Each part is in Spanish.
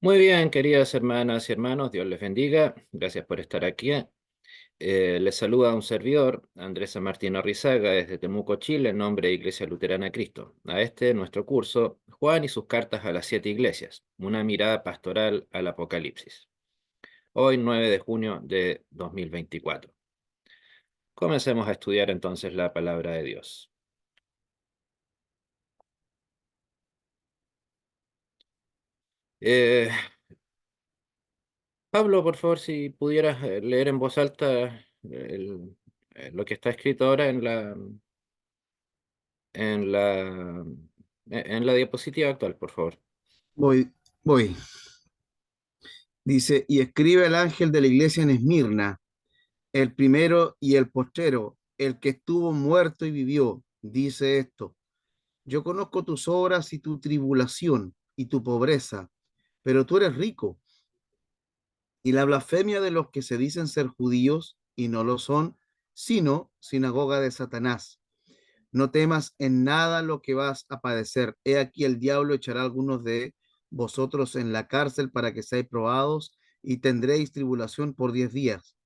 Muy bien, queridas hermanas y hermanos, Dios les bendiga. Gracias por estar aquí. Les saluda un servidor, Andrés San Martín Arrizaga, desde Temuco, Chile, en nombre de Iglesia Luterana Cristo. A nuestro curso, Juan y sus cartas a las 7 iglesias, una mirada pastoral al Apocalipsis. Hoy, 9 de junio de 2024. Comencemos a estudiar entonces la palabra de Dios. Eh, Pablo, por favor, si pudieras leer en voz alta lo que está escrito ahora en la, en la diapositiva actual, por favor. Voy, voy. Dice, y escribe al ángel de la iglesia en Esmirna, el primero y el postrero, el que estuvo muerto y vivió, dice esto. Yo conozco tus obras y tu tribulación y tu pobreza, pero tú eres rico. Y la blasfemia de los que se dicen ser judíos y no lo son, sino sinagoga de Satanás. No temas en nada lo que vas a padecer. He aquí el diablo echará a algunos de vosotros en la cárcel para que seáis probados y tendréis tribulación por 10 días.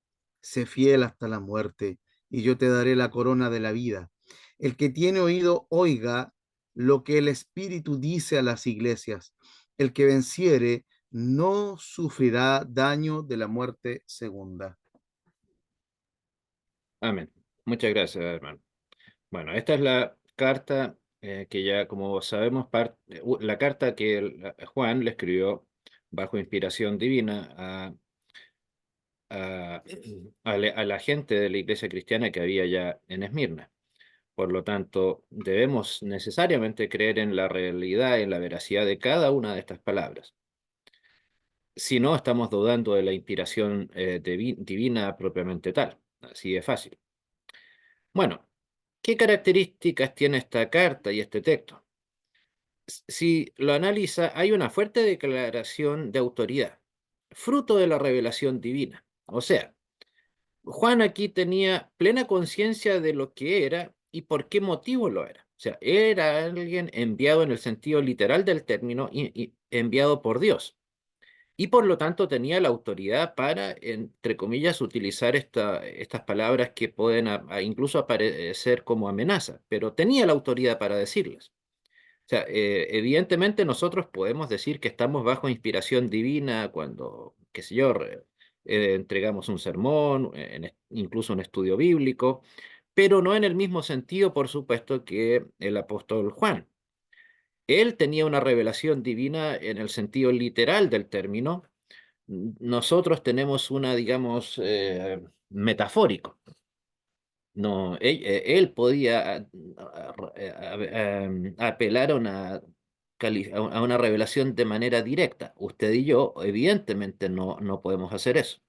Sé fiel hasta la muerte y yo te daré la corona de la vida. El que tiene oído, oiga lo que el Espíritu dice a las iglesias. El que venciere no sufrirá daño de la muerte segunda. Amén. Muchas gracias, hermano. Bueno, esta es la carta que ya, como sabemos, la carta que Juan le escribió bajo inspiración divina a, a la gente de la iglesia cristiana que había ya en Esmirna. Por lo tanto, debemos necesariamente creer en la realidad, en la veracidad de cada una de estas palabras. Si no, estamos dudando de la inspiración divina propiamente tal. Así de fácil. Bueno, ¿qué características tiene esta carta y este texto? Si lo analiza, hay una fuerte declaración de autoridad, fruto de la revelación divina. O sea, Juan aquí tenía plena conciencia de lo que era y por qué motivo lo era. O sea, era alguien enviado en el sentido literal del término y enviado por Dios. Y por lo tanto tenía la autoridad para, entre comillas, utilizar estas palabras que pueden incluso aparecer como amenaza, pero tenía la autoridad para decirlas. O sea, evidentemente nosotros podemos decir que estamos bajo inspiración divina cuando, qué sé yo, entregamos un sermón, incluso un estudio bíblico, pero no en el mismo sentido, por supuesto, que el apóstol Juan. Él tenía una revelación divina en el sentido literal del término. Nosotros tenemos una, digamos, metafórico. No, él podía apelar a a una revelación de manera directa. Usted y yo, evidentemente, no podemos hacer eso.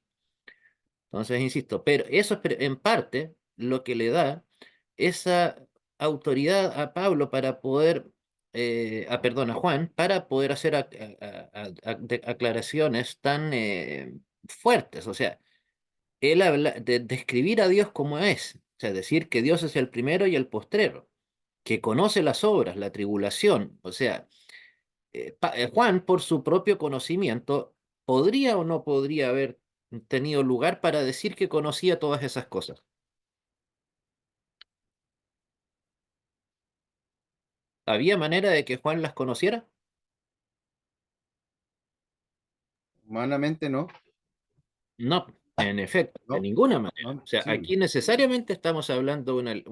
Entonces, insisto, pero eso es en parte lo que le da esa autoridad a Pablo para poder, perdón, a Juan, para poder hacer aclaraciones tan fuertes. O sea, él habla de describir a Dios como es, o sea, decir que Dios es el primero y el postrero, que conoce las obras, la tribulación, o sea, Juan, por su propio conocimiento, podría o no podría haber tenido lugar para decir que conocía todas esas cosas. ¿Había manera de que Juan las conociera? Humanamente no, No, en efecto, de no, ninguna manera. no, O sea, sí. aquí necesariamente estamos hablando de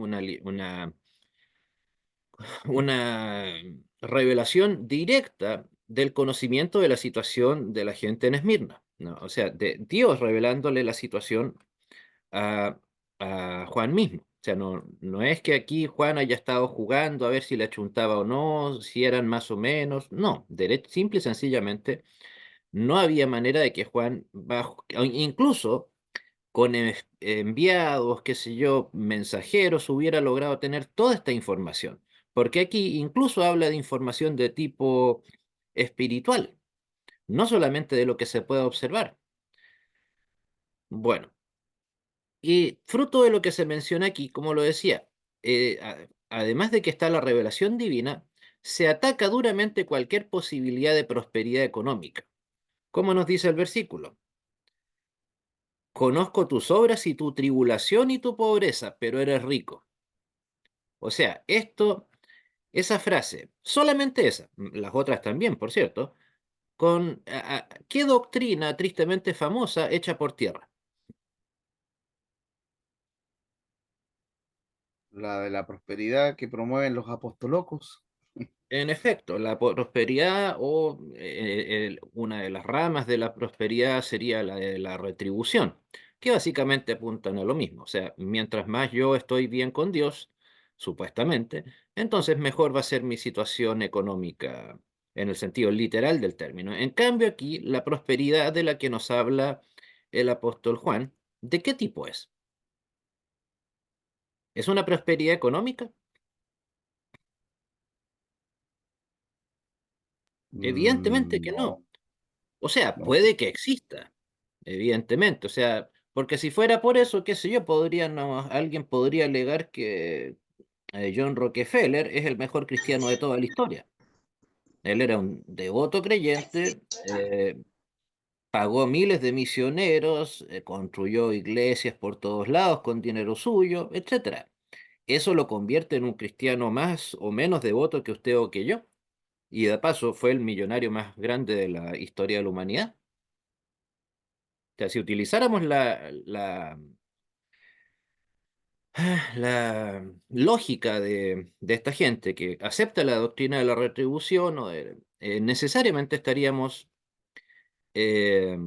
una revelación directa del conocimiento de la situación de la gente en Esmirna, ¿no? O sea, de Dios revelándole la situación a, a Juan mismo. O sea, no es que aquí Juan haya estado jugando a ver si le achuntaba o no, si eran más o menos. No, simple y sencillamente no había manera de que Juan, incluso con enviados, qué sé yo, mensajeros, hubiera logrado tener toda esta información. Porque aquí incluso habla de información de tipo espiritual, no solamente de lo que se puede observar. Bueno, y fruto de lo que se menciona aquí, como lo decía, además de que está la revelación divina, se ataca duramente cualquier posibilidad de prosperidad económica. ¿Cómo nos dice el versículo? Conozco tus obras y tu tribulación y tu pobreza, pero eres rico. O sea, esa frase, solamente esa, las otras también, por cierto, ¿qué doctrina tristemente famosa hecha por tierra? La de la prosperidad que promueven los apostolocos. En efecto, la prosperidad o una de las ramas de la prosperidad sería la de la retribución, que básicamente apuntan a lo mismo. O sea, mientras más yo estoy bien con Dios, supuestamente, entonces mejor va a ser mi situación económica en el sentido literal del término. En cambio, aquí la prosperidad de la que nos habla el apóstol Juan, ¿de qué tipo es? ¿Es una prosperidad económica? Evidentemente que no. No, O sea, no. puede que exista, evidentemente. O sea, porque si fuera por eso, qué sé yo, alguien podría alegar que John Rockefeller es el mejor cristiano de toda la historia. Él era un devoto creyente, pagó miles de misioneros, construyó iglesias por todos lados con dinero suyo, etcétera. Eso lo convierte en un cristiano más o menos devoto que usted o que yo. Y de paso fue el millonario más grande de la historia de la humanidad. O sea, si utilizáramos la lógica de esta gente que acepta la doctrina de la retribución, necesariamente estaríamos eh,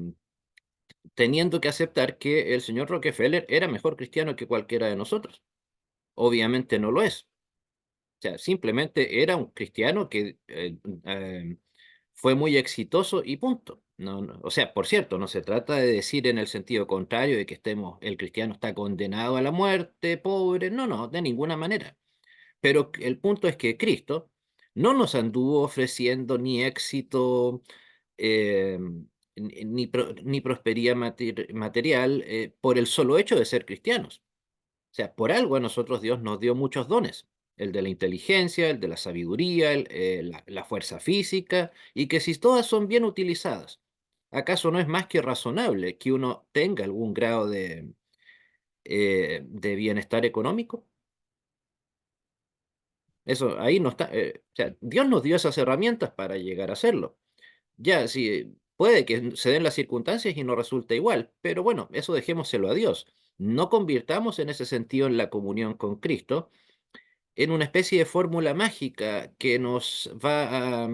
teniendo que aceptar que el señor Rockefeller era mejor cristiano que cualquiera de nosotros. Obviamente no lo es. O sea, simplemente era un cristiano que fue muy exitoso y punto. O sea, por cierto, no se trata de decir en el sentido contrario de que el cristiano está condenado a la muerte, pobre, no, no, de ninguna manera. Pero el punto es que Cristo no nos anduvo ofreciendo ni éxito, eh, ni prosperidad material por el solo hecho de ser cristianos. O sea, por algo a nosotros Dios nos dio muchos dones, el de la inteligencia, el de la sabiduría, la fuerza física, y que si todas son bien utilizadas, ¿acaso no es más que razonable que uno tenga algún grado de bienestar económico? Eso ahí no está. O sea, Dios nos dio esas herramientas para llegar a hacerlo. Ya, sí, puede que se den las circunstancias y no resulte igual, pero bueno, eso dejémoselo a Dios. No convirtamos en ese sentido en la comunión con Cristo en una especie de fórmula mágica que nos va a,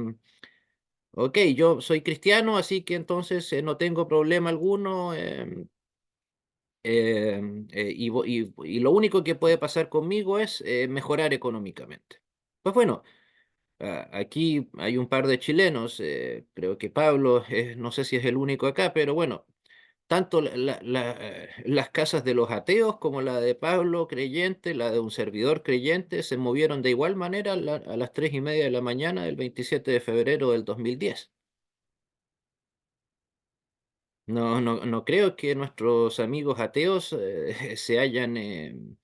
ok, yo soy cristiano, así que entonces no tengo problema alguno, y lo único que puede pasar conmigo es mejorar económicamente. Pues bueno, aquí hay un par de chilenos, creo que Pablo, no sé si es el único acá, pero bueno, tanto las casas de los ateos como la de Pablo creyente, la de un servidor creyente, se movieron de igual manera a las 3:30 de la mañana del 27 de febrero del 2010. No, no, no creo que nuestros amigos ateos se hayan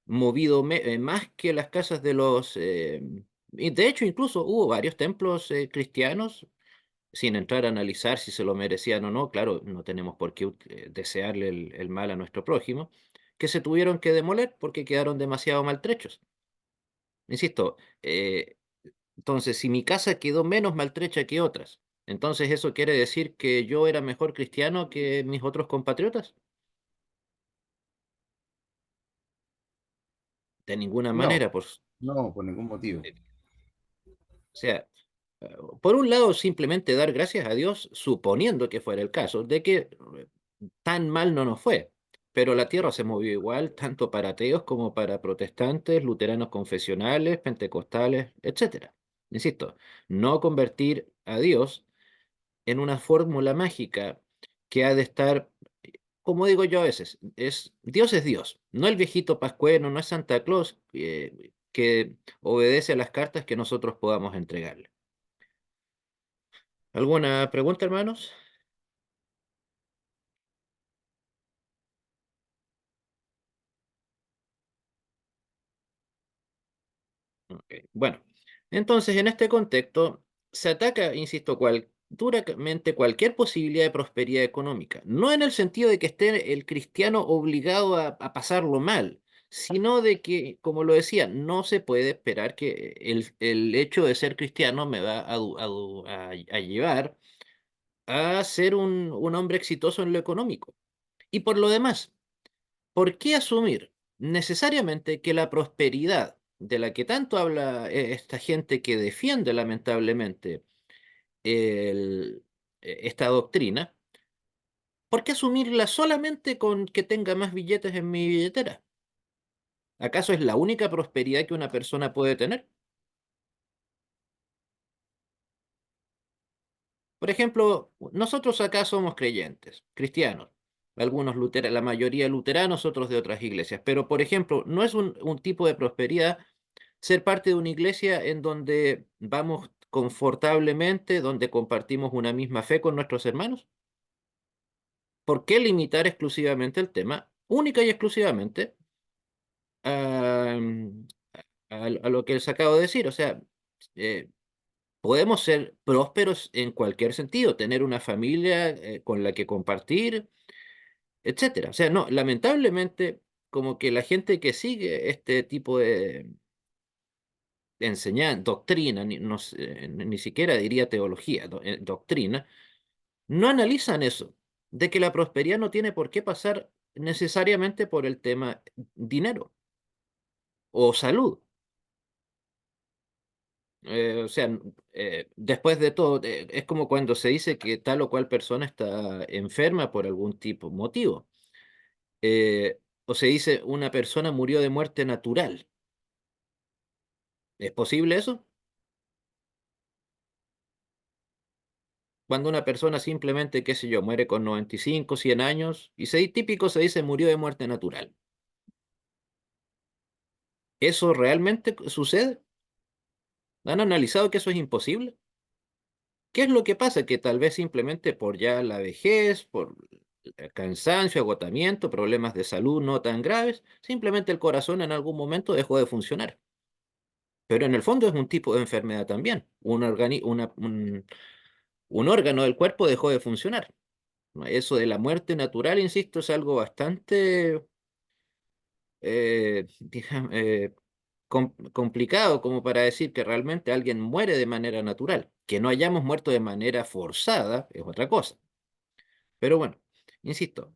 movido más que las casas de los... y de hecho, incluso hubo varios templos cristianos sin entrar a analizar si se lo merecían o no, claro, no tenemos por qué desearle el mal a nuestro prójimo, que se tuvieron que demoler porque quedaron demasiado maltrechos. Insisto, entonces, si mi casa quedó menos maltrecha que otras, entonces eso quiere decir que yo era mejor cristiano que mis otros compatriotas. De ninguna No, manera, pues. no, por ningún motivo. O sea, por un lado, simplemente dar gracias a Dios, suponiendo que fuera el caso, de que tan mal no nos fue. Pero la tierra se movió igual, tanto para ateos como para protestantes, luteranos confesionales, pentecostales, etcétera. Insisto, no convertir a Dios en una fórmula mágica que ha de estar, como digo yo a veces, Dios es Dios, no el viejito pascuero, no es Santa Claus que obedece a las cartas que nosotros podamos entregarle. ¿Alguna pregunta, hermanos? Ok. Bueno, entonces en este contexto se ataca, insisto, duramente cualquier posibilidad de prosperidad económica. No en el sentido de que esté el cristiano obligado a pasarlo mal, sino de que, como lo decía, no se puede esperar que el hecho de ser cristiano me va a llevar a ser un hombre exitoso en lo económico. Y por lo demás, ¿por qué asumir necesariamente que la prosperidad de la que tanto habla esta gente que defiende lamentablemente esta doctrina, ¿por qué asumirla solamente con que tenga más billetes en mi billetera? ¿Acaso es la única prosperidad que una persona puede tener? Por ejemplo, nosotros acá somos creyentes, cristianos, algunos la mayoría luteranos, otros de otras iglesias, pero por ejemplo, ¿no es un tipo de prosperidad ser parte de una iglesia en donde vamos confortablemente, donde compartimos una misma fe con nuestros hermanos? ¿Por qué limitar exclusivamente el tema, única y exclusivamente, a, a lo que les acabo de decir? O sea, eh, podemos ser prósperos en cualquier sentido, tener una familia con la que compartir, etcétera. O sea, no, lamentablemente, como que la gente que sigue este tipo de enseñanza, doctrina, no ni siquiera diría teología, doctrina, no analizan eso, de que la prosperidad no tiene por qué pasar necesariamente por el tema dinero o salud. O sea, después de todo, es como cuando se dice que tal o cual persona está enferma por algún tipo motivo. O se dice una persona murió de muerte natural. ¿Es posible eso? Cuando una persona simplemente, qué sé yo, muere con 95, 100 años, y típico se dice murió de muerte natural. ¿Eso realmente sucede? ¿Han analizado que eso es imposible? ¿Qué es lo que pasa? Que tal vez simplemente por ya la vejez, por cansancio, agotamiento, problemas de salud no tan graves, simplemente el corazón en algún momento dejó de funcionar. Pero en el fondo es un tipo de enfermedad también. Un órgano del cuerpo dejó de funcionar. ¿No? Eso de la muerte natural, insisto, es algo bastante complicado como para decir que realmente alguien muere de manera natural. Que no hayamos muerto de manera forzada es otra cosa. Pero bueno, insisto,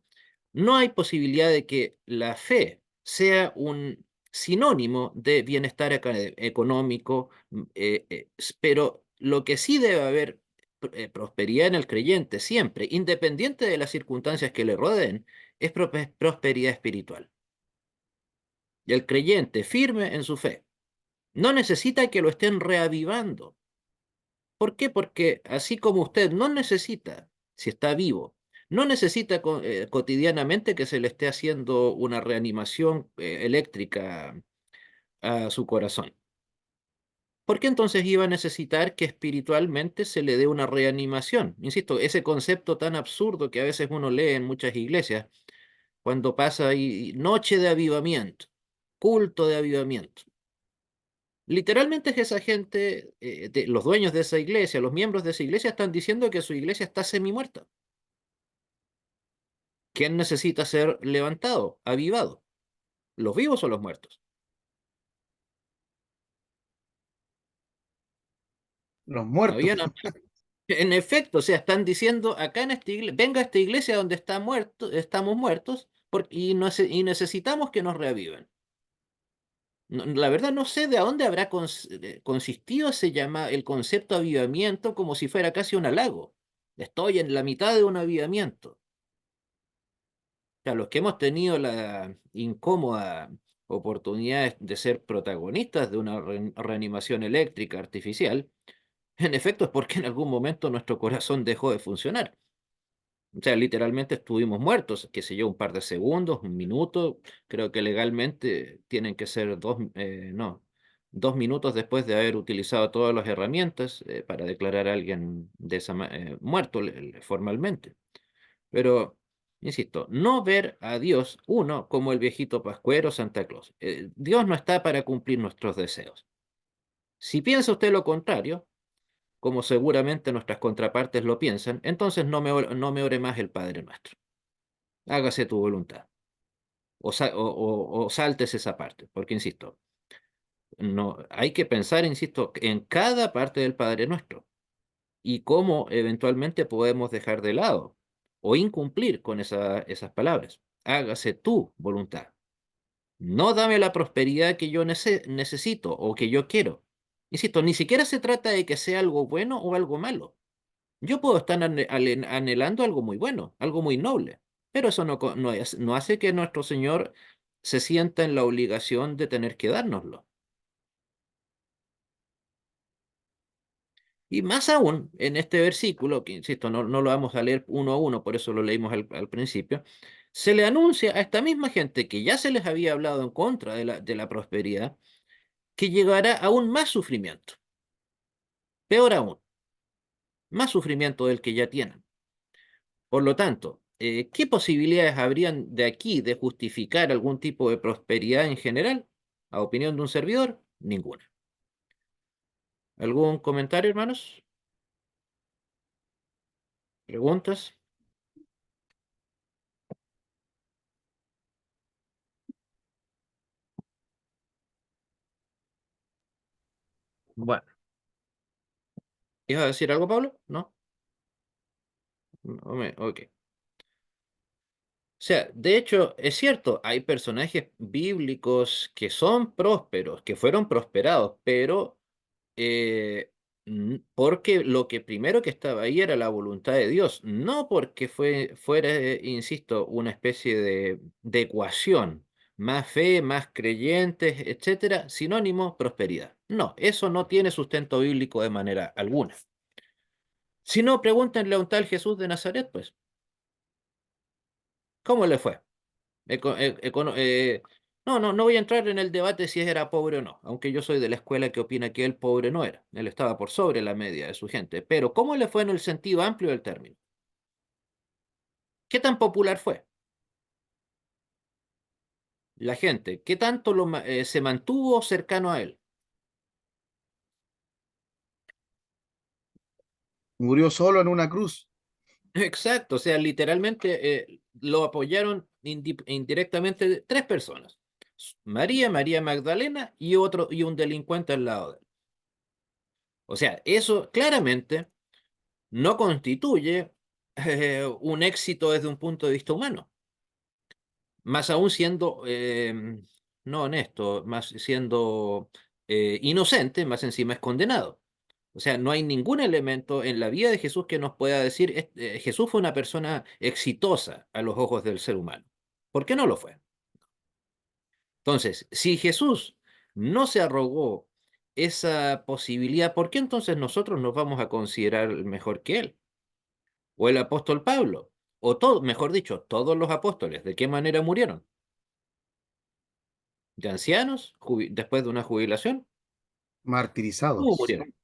no hay posibilidad de que la fe sea un sinónimo de bienestar económico, pero lo que sí debe haber prosperidad en el creyente siempre, independiente de las circunstancias que le rodeen, es prosperidad espiritual. Y el creyente firme en su fe no necesita que lo estén reavivando. ¿Por qué? Porque así como usted no necesita, si está vivo, no necesita cotidianamente que se le esté haciendo una reanimación eléctrica a su corazón. ¿Por qué entonces iba a necesitar que espiritualmente se le dé una reanimación? Insisto, ese concepto tan absurdo que a veces uno lee en muchas iglesias, cuando pasa ahí noche de avivamiento, culto de avivamiento. Literalmente es esa gente, los dueños de esa iglesia, los miembros de esa iglesia están diciendo que su iglesia está semi-muerta. ¿Quién necesita ser levantado, avivado? ¿Los vivos o los muertos? Los muertos. Todavía no. En efecto, o sea, están diciendo acá en esta iglesia, venga a esta iglesia donde está muerto, estamos muertos y necesitamos que nos reaviven. La verdad no sé de dónde habrá consistido el concepto avivamiento como si fuera casi un halago. Estoy en la mitad de un avivamiento. Sea, los que hemos tenido la incómoda oportunidad de ser protagonistas de una reanimación eléctrica artificial, en efecto es porque en algún momento nuestro corazón dejó de funcionar. O sea, literalmente estuvimos muertos, qué sé yo, un par de segundos, un minuto. Creo que legalmente tienen que ser no, 2 minutos después de haber utilizado todas las herramientas para declarar a alguien muerto formalmente. Pero, insisto, no ver a Dios, uno, como el viejito Pascuero Santa Claus. Dios no está para cumplir nuestros deseos. Si piensa usted lo contrario, como seguramente nuestras contrapartes lo piensan, entonces no me ore más el Padre Nuestro. Hágase tu voluntad. O saltes esa parte, porque insisto, no, hay que pensar, insisto, en cada parte del Padre Nuestro y cómo eventualmente podemos dejar de lado o incumplir con esas palabras. Hágase tu voluntad. No dame la prosperidad que yo necesito o que yo quiero. Insisto, ni siquiera se trata de que sea algo bueno o algo malo. Yo puedo estar anhelando algo muy bueno, algo muy noble, pero eso no hace que nuestro Señor se sienta en la obligación de tener que dárnoslo. Y más aún, en este versículo, que insisto, no lo vamos a leer uno a uno, por eso lo leímos al principio, se le anuncia a esta misma gente que ya se les había hablado en contra de la prosperidad, que llegará aún más sufrimiento, peor aún, más sufrimiento del que ya tienen. Por lo tanto, ¿qué posibilidades habrían de aquí de justificar algún tipo de prosperidad en general? A opinión de un servidor, ninguna. ¿Algún comentario, hermanos? ¿Preguntas? Bueno, ¿ibas a decir algo, Pablo? ¿No? Ok. O sea, de hecho, es cierto, hay personajes bíblicos que son prósperos, que fueron prosperados, pero eh, porque lo que primero que estaba ahí era la voluntad de Dios, no porque fuera, insisto, una especie de ecuación, más fe, más creyentes, etcétera, sinónimo prosperidad. No, eso no tiene sustento bíblico de manera alguna. Si no, pregúntenle a un tal Jesús de Nazaret, pues, ¿cómo le fue? Eco- e- econo- eh, no voy a entrar en el debate si era pobre o no, aunque yo soy de la escuela que opina que él pobre no era, él estaba por sobre la media de su gente, pero ¿cómo le fue en el sentido amplio del término? ¿Qué tan popular fue la gente? ¿Qué tanto se mantuvo cercano a él? Murió solo en una cruz. Exacto, o sea, literalmente lo apoyaron indirectamente tres personas, María Magdalena y un delincuente al lado de él. O sea, eso claramente no constituye un éxito desde un punto de vista humano, más aún siendo no honesto, más siendo inocente, más encima es condenado. O sea, no hay ningún elemento en la vida de Jesús que nos pueda decir, Jesús fue una persona exitosa a los ojos del ser humano. ¿Por qué no lo fue? Entonces, si Jesús no se arrogó esa posibilidad, ¿por qué entonces nosotros nos vamos a considerar mejor que él? O el apóstol Pablo, o todo, mejor dicho, todos los apóstoles, ¿de qué manera murieron? ¿De ancianos? ¿Después de una jubilación? ¿Cómo Martirizados, murieron?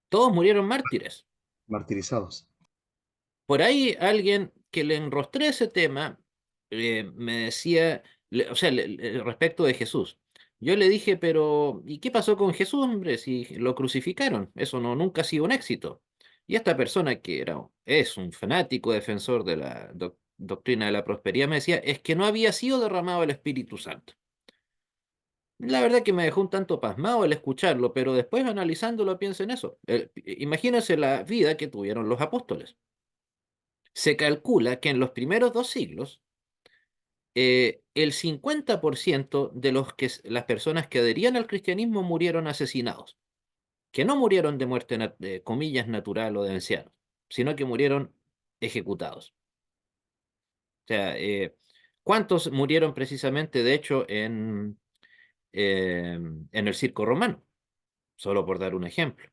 Todos murieron mártires. martirizados. Por ahí alguien que le enrostré ese tema me decía, o sea, respecto de Jesús. Yo le dije, pero ¿y qué pasó con Jesús, hombre? Si lo crucificaron, eso no nunca ha sido un éxito. Y esta persona que es un fanático defensor de la doctrina de la prosperidad me decía, es que no había sido derramado el Espíritu Santo. La verdad que me dejó un tanto pasmado el escucharlo, pero después analizándolo pienso en eso. Imagínense la vida que tuvieron los apóstoles. Se calcula que en los primeros 2 siglos, el 50% de las personas que adherían al cristianismo murieron asesinados, que no murieron de muerte, de comillas, natural o de ancianos, sino que murieron ejecutados. O sea, ¿cuántos murieron precisamente, de hecho, en el circo romano? Solo por dar un ejemplo.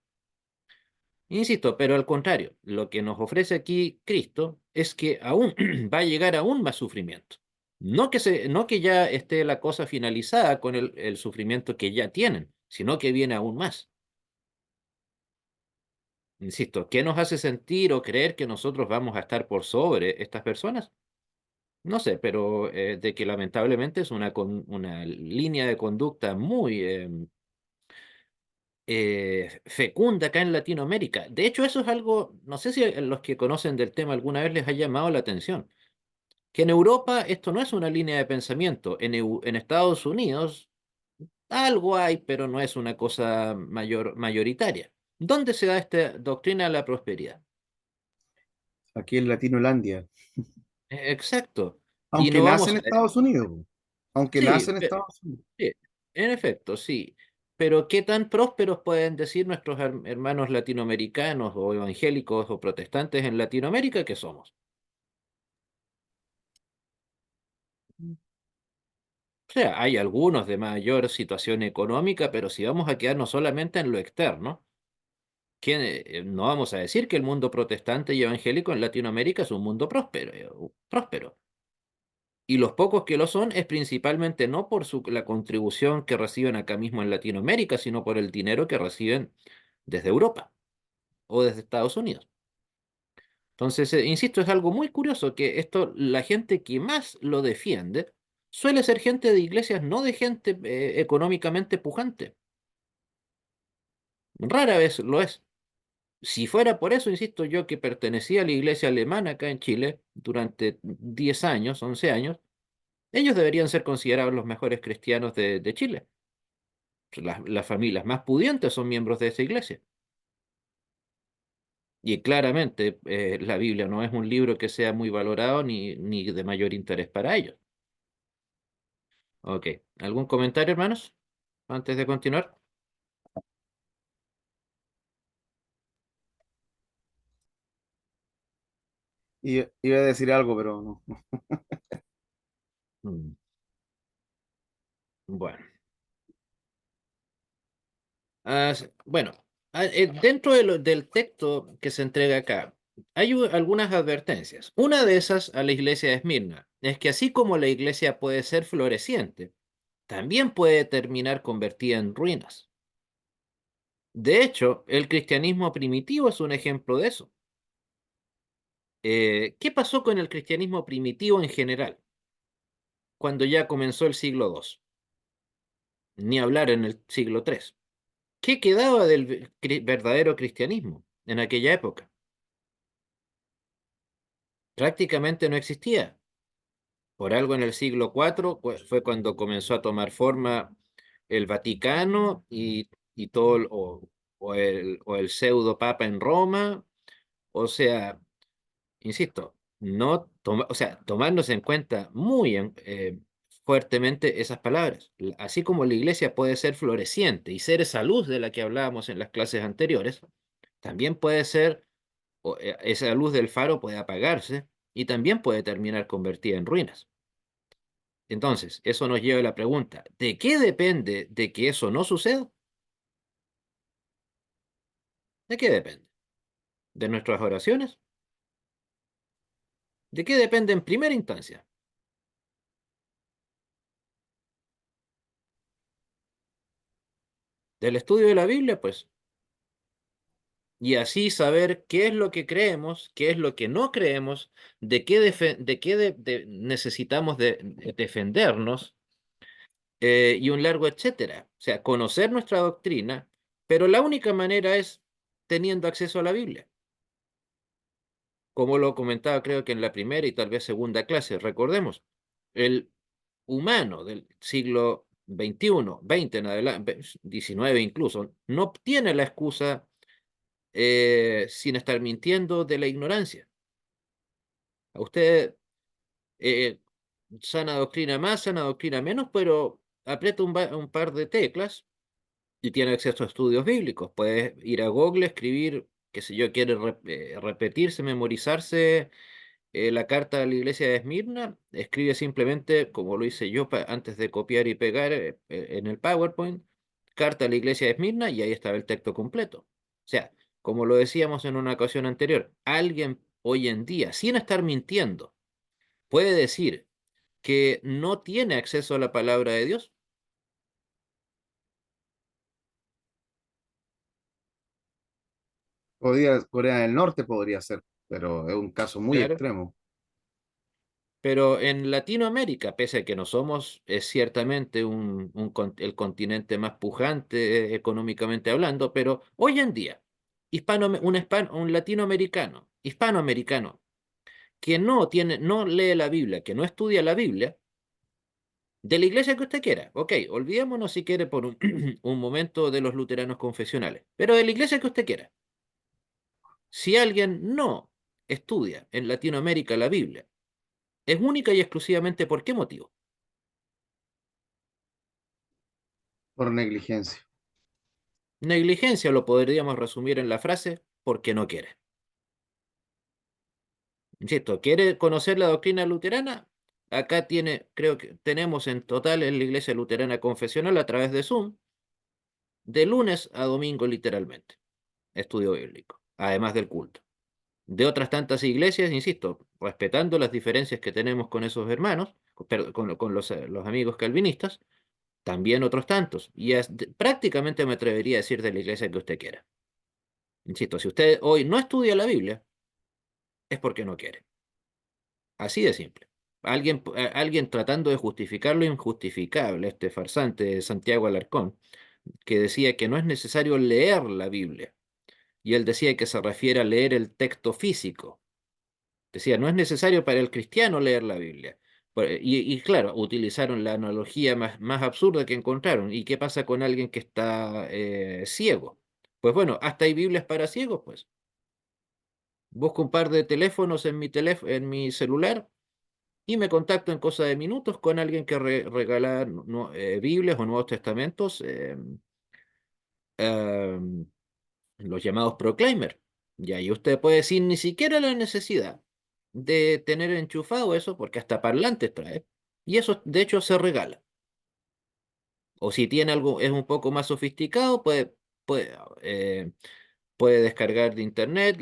Insisto, pero al contrario, lo que nos ofrece aquí Cristo es que aún va a llegar aún más sufrimiento. No que ya esté la cosa finalizada con el sufrimiento que ya tienen, sino que viene aún más. Insisto, ¿qué nos hace sentir o creer que nosotros vamos a estar por sobre estas personas? No sé, pero de que lamentablemente es una línea de conducta muy fecunda acá en Latinoamérica. De hecho, eso es algo, no sé si a los que conocen del tema alguna vez les ha llamado la atención, que en Europa esto no es una línea de pensamiento. En Estados Unidos algo hay, pero no es una cosa mayoritaria. ¿Dónde se da esta doctrina de la prosperidad? aquí en Latinolandia, Exacto. Y aunque no nace vamos en a decir, Estados Unidos, po. Aunque nace sí, en Estados Unidos. sí, en efecto, sí. Pero ¿qué tan prósperos pueden decir nuestros hermanos latinoamericanos o evangélicos o protestantes en Latinoamérica que somos? O sea, hay algunos de mayor situación económica, pero si vamos a quedarnos solamente en lo externo, no vamos a decir que el mundo protestante y evangélico en Latinoamérica es un mundo próspero, próspero. Y los pocos que lo son es principalmente no por la contribución que reciben acá mismo en Latinoamérica, sino por el dinero que reciben desde Europa o desde Estados Unidos. Entonces, insisto, es algo muy curioso que esto, la gente que más lo defiende suele ser gente de iglesias, no de gente económicamente pujante. Rara vez lo es. Si fuera por eso, insisto yo, que pertenecía a la iglesia alemana acá en Chile durante 10 años, 11 años, ellos deberían ser considerados los mejores cristianos de Chile. Las familias más pudientes son miembros de esa iglesia. Y claramente la Biblia no es un libro que sea muy valorado ni de mayor interés para ellos. Ok. ¿Algún comentario, hermanos? Antes de continuar. Y iba a decir algo, pero no. Mm, Bueno. Bueno, dentro del texto que se entrega acá, hay algunas advertencias. Una de esas a la iglesia de Esmirna es que así como la iglesia puede ser floreciente, también puede terminar convertida en ruinas. De hecho, el cristianismo primitivo es un ejemplo de eso. ¿Qué pasó con el cristianismo primitivo en general cuando ya comenzó el siglo II? Ni hablar en el siglo III. ¿Qué quedaba del verdadero cristianismo en aquella época? Prácticamente no existía. Por algo en el siglo IV fue cuando comenzó a tomar forma el Vaticano y todo, o el pseudo papa en Roma. O sea, insisto, no o sea, tomarnos en cuenta fuertemente esas palabras. Así como la iglesia puede ser floreciente y ser esa luz de la que hablábamos en las clases anteriores, también puede ser, esa luz del faro puede apagarse y también puede terminar convertida en ruinas. Entonces, eso nos lleva a la pregunta, ¿de qué depende de que eso no suceda? ¿De qué depende? ¿De nuestras oraciones? ¿De qué depende en primera instancia? ¿Del estudio de la Biblia? Pues, y así saber qué es lo que creemos, qué es lo que no creemos, de qué necesitamos defendernos, y un largo etcétera. O sea, conocer nuestra doctrina, pero la única manera es teniendo acceso a la Biblia. Como lo comentaba creo que en la primera y tal vez segunda clase, recordemos, el humano del siglo XXI, XX en adelante, XIX incluso, no tiene la excusa, sin estar mintiendo, de la ignorancia. A usted, eh, sana doctrina más, sana doctrina menos, pero aprieta un par de teclas y tiene acceso a estudios bíblicos. Puede ir a Google, escribir, qué sé yo, quiere repetirse, memorizarse la carta a la iglesia de Esmirna, escribe simplemente, como lo hice yo antes de copiar y pegar en el PowerPoint, carta a la iglesia de Esmirna y ahí estaba el texto completo. O sea, como lo decíamos en una ocasión anterior, alguien hoy en día, sin estar mintiendo, puede decir que no tiene acceso a la palabra de Dios. Corea del Norte podría ser, pero es un caso muy Claro. extremo. Pero en Latinoamérica, pese a que no somos, es ciertamente el continente más pujante económicamente hablando, pero hoy en día, un latinoamericano, hispanoamericano, que no lee la Biblia, que no estudia la Biblia, de la iglesia que usted quiera, ok, olvidémonos si quiere por un momento de los luteranos confesionales, pero de la iglesia que usted quiera. Si alguien no estudia en Latinoamérica la Biblia, es única y exclusivamente ¿por qué motivo? por negligencia. Negligencia lo podríamos resumir en la frase porque no quiere. Insisto, ¿quiere conocer la doctrina luterana? Acá tiene, creo que tenemos en total en la Iglesia Luterana Confesional a través de Zoom, de lunes a domingo literalmente, estudio bíblico, además del culto. De otras tantas iglesias, insisto, respetando las diferencias que tenemos con esos hermanos, con los amigos calvinistas, también otros tantos. Y prácticamente me atrevería a decir de la iglesia que usted quiera. Insisto, si usted hoy no estudia la Biblia, es porque no quiere. Así de simple. Alguien tratando de justificar lo injustificable, este farsante de Santiago Alarcón, que decía que no es necesario leer la Biblia. Y él decía que se refiere a leer el texto físico. Decía, no es necesario para el cristiano leer la Biblia. Y claro, utilizaron la analogía más absurda que encontraron. ¿Y qué pasa con alguien que está ciego? Pues bueno, hasta hay Biblias para ciegos, pues. Busco un par de teléfonos en mi celular y me contacto en cosa de minutos con alguien que regala Biblias o Nuevos Testamentos, em, los llamados Proclaimer. Y ahí usted puede decir ni siquiera la necesidad de tener enchufado eso, porque hasta parlantes trae. Y eso, de hecho, se regala. O si tiene algo, es un poco más sofisticado, puede, eh, puede descargar de internet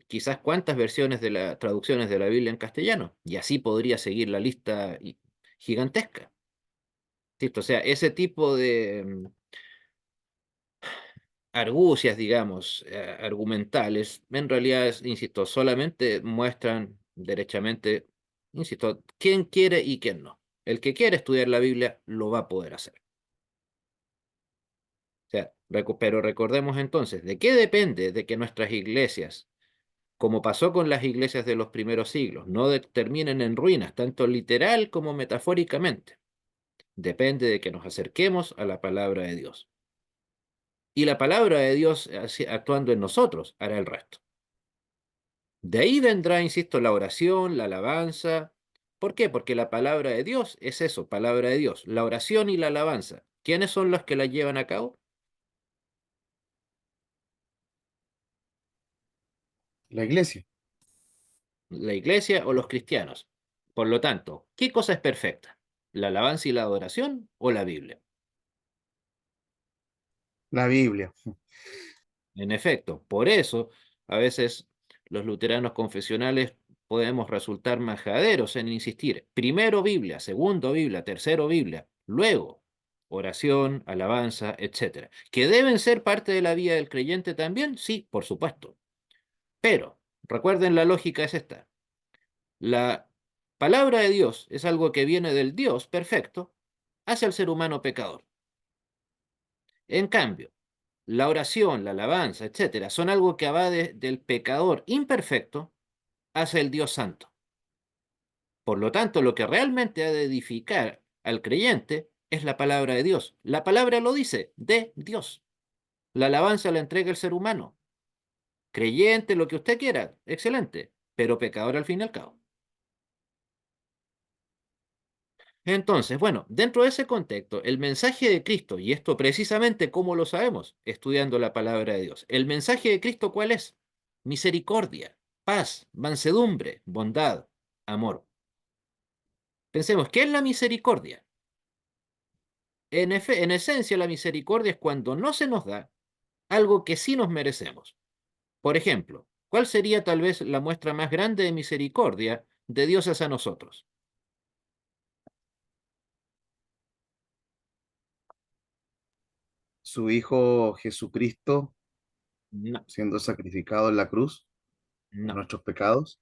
quizás cuántas versiones de las traducciones de la Biblia en castellano. Y así podría seguir la lista gigantesca. ¿Cierto? O sea, ese tipo de argucias, digamos, argumentales, en realidad, insisto, solamente muestran derechamente, insisto, quién quiere y quién no. El que quiere estudiar la Biblia lo va a poder hacer. O sea, pero recordemos entonces, ¿de qué depende de que nuestras iglesias, como pasó con las iglesias de los primeros siglos, no terminen en ruinas, tanto literal como metafóricamente? Depende de que nos acerquemos a la palabra de Dios. Y la palabra de Dios, actuando en nosotros, hará el resto. De ahí vendrá, insisto, la oración, la alabanza. ¿Por qué? Porque la palabra de Dios es eso, palabra de Dios. La oración y la alabanza. ¿Quiénes son los que la llevan a cabo? La iglesia, La iglesia o los cristianos. Por lo tanto, ¿qué cosa es perfecta? ¿La alabanza y la adoración o la Biblia? la Biblia. En efecto, por eso a veces los luteranos confesionales podemos resultar majaderos en insistir, primero Biblia, segundo Biblia, tercero Biblia, luego oración, alabanza, etcétera. ¿Que deben ser parte de la vida del creyente también? Sí, por supuesto. Pero recuerden, la lógica es esta. La palabra de Dios es algo que viene del Dios perfecto hacia el ser humano pecador. En cambio, la oración, la alabanza, etcétera, son algo que va del pecador imperfecto hacia el Dios santo. Por lo tanto, lo que realmente ha de edificar al creyente es la palabra de Dios. La palabra lo dice, de Dios. La alabanza la entrega el ser humano. Creyente, lo que usted quiera, excelente, pero pecador al fin y al cabo. Entonces, bueno, dentro de ese contexto, el mensaje de Cristo, y esto precisamente cómo lo sabemos, estudiando la palabra de Dios, el mensaje de Cristo, ¿cuál es? Misericordia, paz, mansedumbre, bondad, amor. Pensemos, ¿qué es la misericordia? En esencia, la misericordia es cuando no se nos da algo que sí nos merecemos. Por ejemplo, ¿cuál sería tal vez la muestra más grande de misericordia de Dios hacia nosotros? Su Hijo Jesucristo No, siendo sacrificado en la cruz por no, nuestros pecados.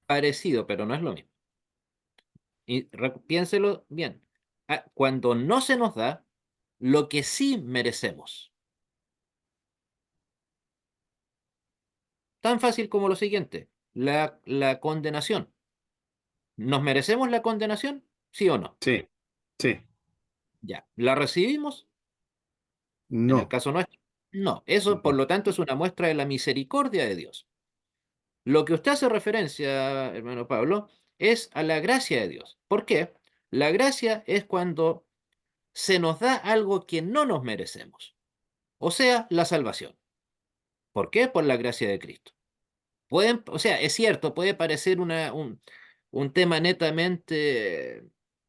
parecido, pero no es lo mismo. Y piénselo bien. Cuando no se nos da lo que sí merecemos. Tan fácil como lo siguiente, la condenación. ¿Nos merecemos la condenación? ¿Sí o no? Sí, sí, Ya. ¿La recibimos? En el no, caso nuestro. No. Eso, por no. lo tanto, es una muestra de la misericordia de Dios. Lo que usted hace referencia, hermano Pablo, es a la gracia de Dios. ¿Por qué? La gracia es cuando se nos da algo que no nos merecemos, o sea, la salvación. ¿Por qué? Por la gracia de Cristo. O sea, es cierto, puede parecer un tema netamente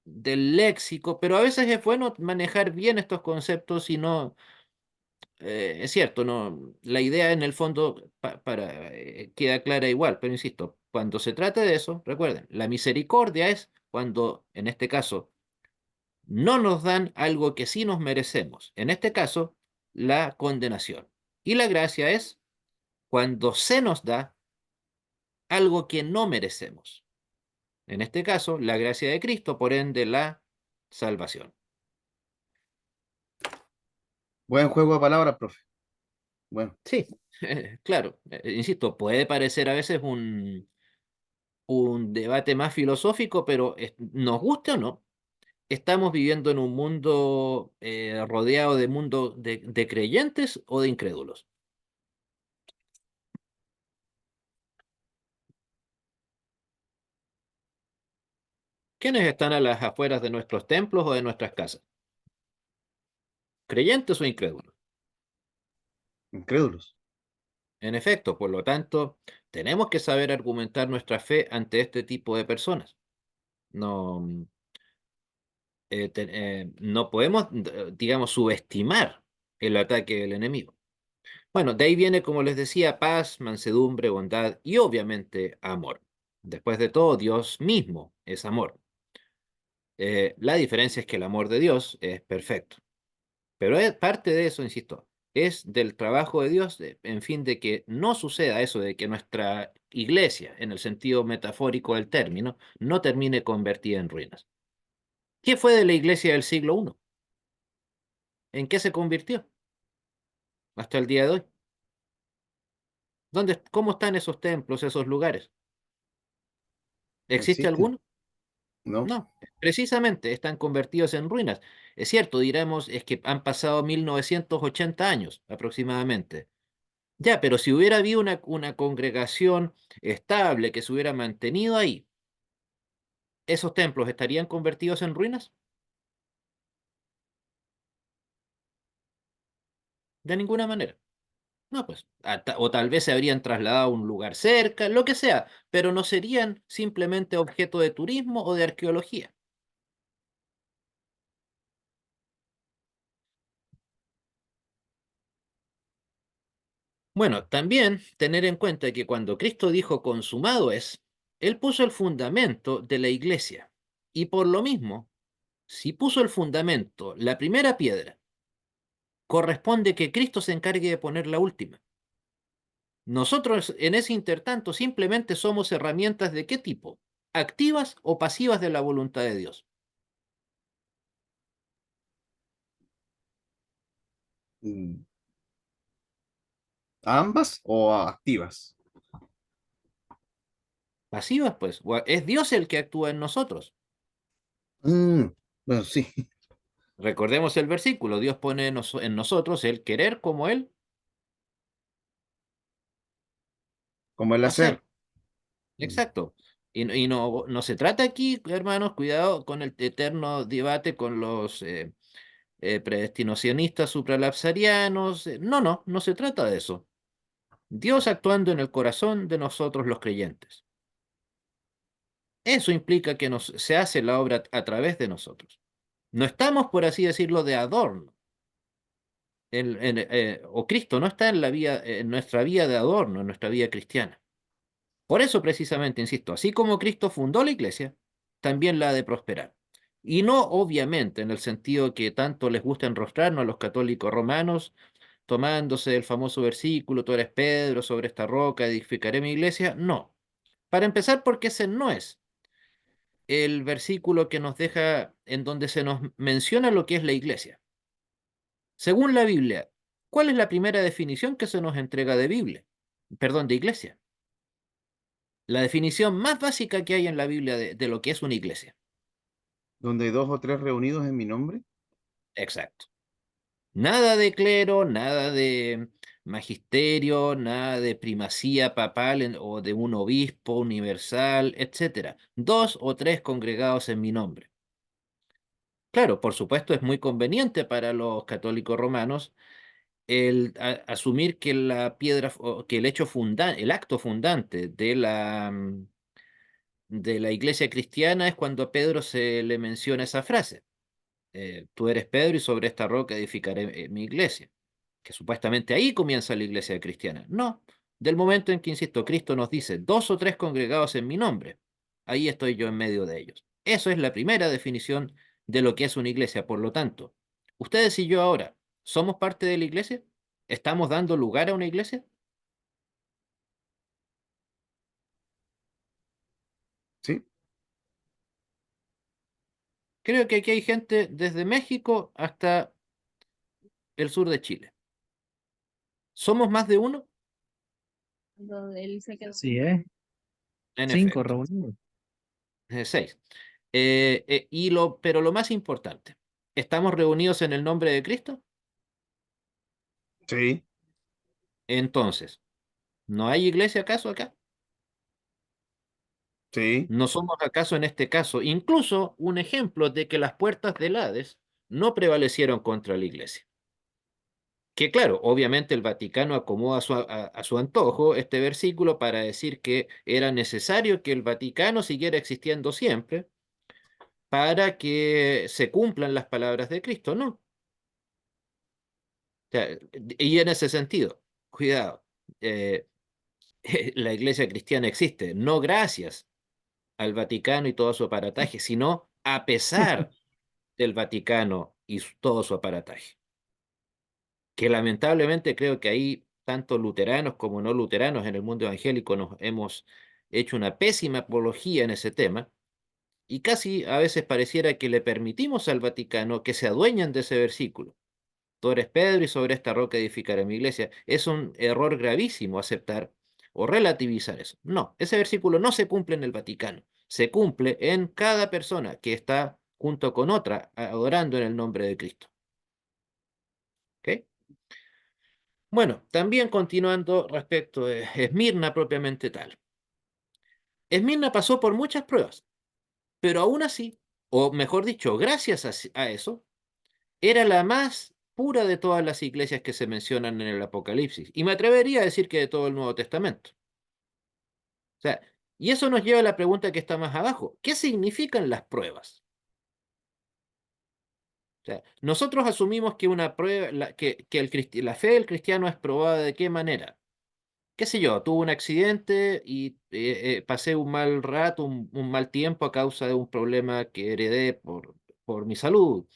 del léxico, pero a veces es bueno manejar bien estos conceptos y no, es cierto, no, la idea en el fondo queda clara igual, pero insisto, cuando se trata de eso, recuerden, la misericordia es cuando, en este caso, no nos dan algo que sí nos merecemos, en este caso, la condenación. Y la gracia es cuando se nos da algo que no merecemos. En este caso, la gracia de Cristo, por ende, la salvación. Buen juego de palabras, profe. Bueno, Sí, claro, insisto, puede parecer a veces un debate más filosófico, pero nos guste o no, estamos viviendo en un mundo rodeado de mundo de creyentes o de incrédulos. ¿Quiénes están a las afueras de nuestros templos o de nuestras casas? ¿Creyentes o incrédulos? incrédulos. En efecto, por lo tanto, tenemos que saber argumentar nuestra fe ante este tipo de personas. No, no podemos, digamos, subestimar el ataque del enemigo. Bueno, de ahí viene, como les decía, paz, mansedumbre, bondad y obviamente amor. Después de todo, Dios mismo es amor. La diferencia es que el amor de Dios es perfecto. Pero es parte de eso, insisto, es del trabajo de Dios, en fin, de que no suceda eso, de que nuestra iglesia, en el sentido metafórico del término, no termine convertida en ruinas. ¿Qué fue de la iglesia del siglo I? ¿En qué se convirtió hasta el día de hoy? ¿Cómo están esos templos, esos lugares? No ¿Existe existen, alguno? ¿no? No, precisamente están convertidos en ruinas. Es cierto, diremos, es que han pasado 1980 años aproximadamente. Ya, pero si hubiera habido una congregación estable que se hubiera mantenido ahí, ¿esos templos estarían convertidos en ruinas? De ninguna manera. No, pues, o tal vez se habrían trasladado a un lugar cerca, lo que sea, pero no serían simplemente objeto de turismo o de arqueología. Bueno, también tener en cuenta que cuando Cristo dijo consumado es, Él puso el fundamento de la iglesia. Y por lo mismo, si puso el fundamento, la primera piedra, corresponde que Cristo se encargue de poner la última. Nosotros en ese intertanto simplemente somos herramientas de qué tipo, activas o pasivas de la voluntad de Dios. Mm, ¿ambas o activas? Pasivas, pues, es Dios el que actúa en nosotros. Mm, bueno, sí, Recordemos el versículo, Dios pone en nosotros el querer como Él como el hacer. hacer. Mm, Exacto. Y no se trata aquí, hermanos, cuidado con el eterno debate con los predestinacionistas supralapsarianos. No se trata de eso. Dios actuando en el corazón de nosotros los creyentes. Eso implica que se hace la obra a través de nosotros. No estamos, por así decirlo, de adorno. O Cristo no está en nuestra vía de adorno, en nuestra vida cristiana. Por eso, precisamente, insisto, así como Cristo fundó la iglesia, también la ha de prosperar. Y no, obviamente, en el sentido que tanto les gusta enrostrarnos a los católicos romanos, tomándose el famoso versículo, tú eres Pedro, sobre esta roca edificaré mi iglesia. No, Para empezar, porque ese no es el versículo que nos deja, en donde se nos menciona lo que es la iglesia. Según la Biblia, ¿cuál es la primera definición que se nos entrega de Biblia? Perdón, de iglesia. La definición más básica que hay en la Biblia de lo que es una iglesia. Donde hay dos o tres reunidos en mi nombre. Exacto. Nada de clero, nada de magisterio, nada de primacía papal o de un obispo universal, etcétera. Dos o tres congregados en mi nombre. Claro, por supuesto, es muy conveniente para los católicos romanos asumir que la piedra, o que el hecho el acto fundante de la iglesia cristiana es cuando a Pedro se le menciona esa frase. Tú eres Pedro y sobre esta roca edificaré mi iglesia, que supuestamente ahí comienza la iglesia cristiana. No, del momento en que, insisto, Cristo nos dice, dos o tres congregados en mi nombre, ahí estoy yo en medio de ellos. Eso es la primera definición de lo que es una iglesia. Por lo tanto, ustedes y yo ahora, ¿somos parte de la iglesia? ¿Estamos dando lugar a una iglesia? Sí, Creo que aquí hay gente desde México hasta el sur de Chile. ¿Somos más de uno? Donde él se quedó. Sí, ¿eh? En 5 efecto, reunidos. seis. Pero lo más importante, ¿estamos reunidos en el nombre de Cristo? sí, Entonces, ¿no hay iglesia acaso acá? sí. ¿No somos acaso en este caso incluso un ejemplo de que las puertas del Hades no prevalecieron contra la iglesia? Que claro, obviamente el Vaticano acomoda a su antojo este versículo para decir que era necesario que el Vaticano siguiera existiendo siempre para que se cumplan las palabras de Cristo, ¿no? O sea, y en ese sentido, cuidado, eh, la iglesia cristiana existe no gracias al Vaticano y todo su aparataje, sino a pesar del Vaticano y todo su aparataje. Que lamentablemente creo que ahí tanto luteranos como no luteranos en el mundo evangélico nos hemos hecho una pésima apología en ese tema y casi a veces pareciera que le permitimos al Vaticano que se adueñan de ese versículo. Tú eres Pedro y sobre esta roca edificaré mi iglesia. Es un error gravísimo aceptar o relativizar eso. No, ese versículo no se cumple en el Vaticano. Se cumple en cada persona que está junto con otra adorando en el nombre de Cristo. ¿Ok? Bueno, también continuando respecto de Esmirna propiamente tal. Esmirna pasó por muchas pruebas, pero aún así, o mejor dicho, gracias a eso, era la más pura de todas las iglesias que se mencionan en el Apocalipsis. Y me atrevería a decir que de todo el Nuevo Testamento. O sea, y eso nos lleva a la pregunta que está más abajo. ¿Qué significan las pruebas? O sea, nosotros asumimos que una prueba, la fe del cristiano es probada de qué manera. Qué sé yo, tuve un accidente y pasé un mal rato, un mal tiempo a causa de un problema que heredé por mi salud.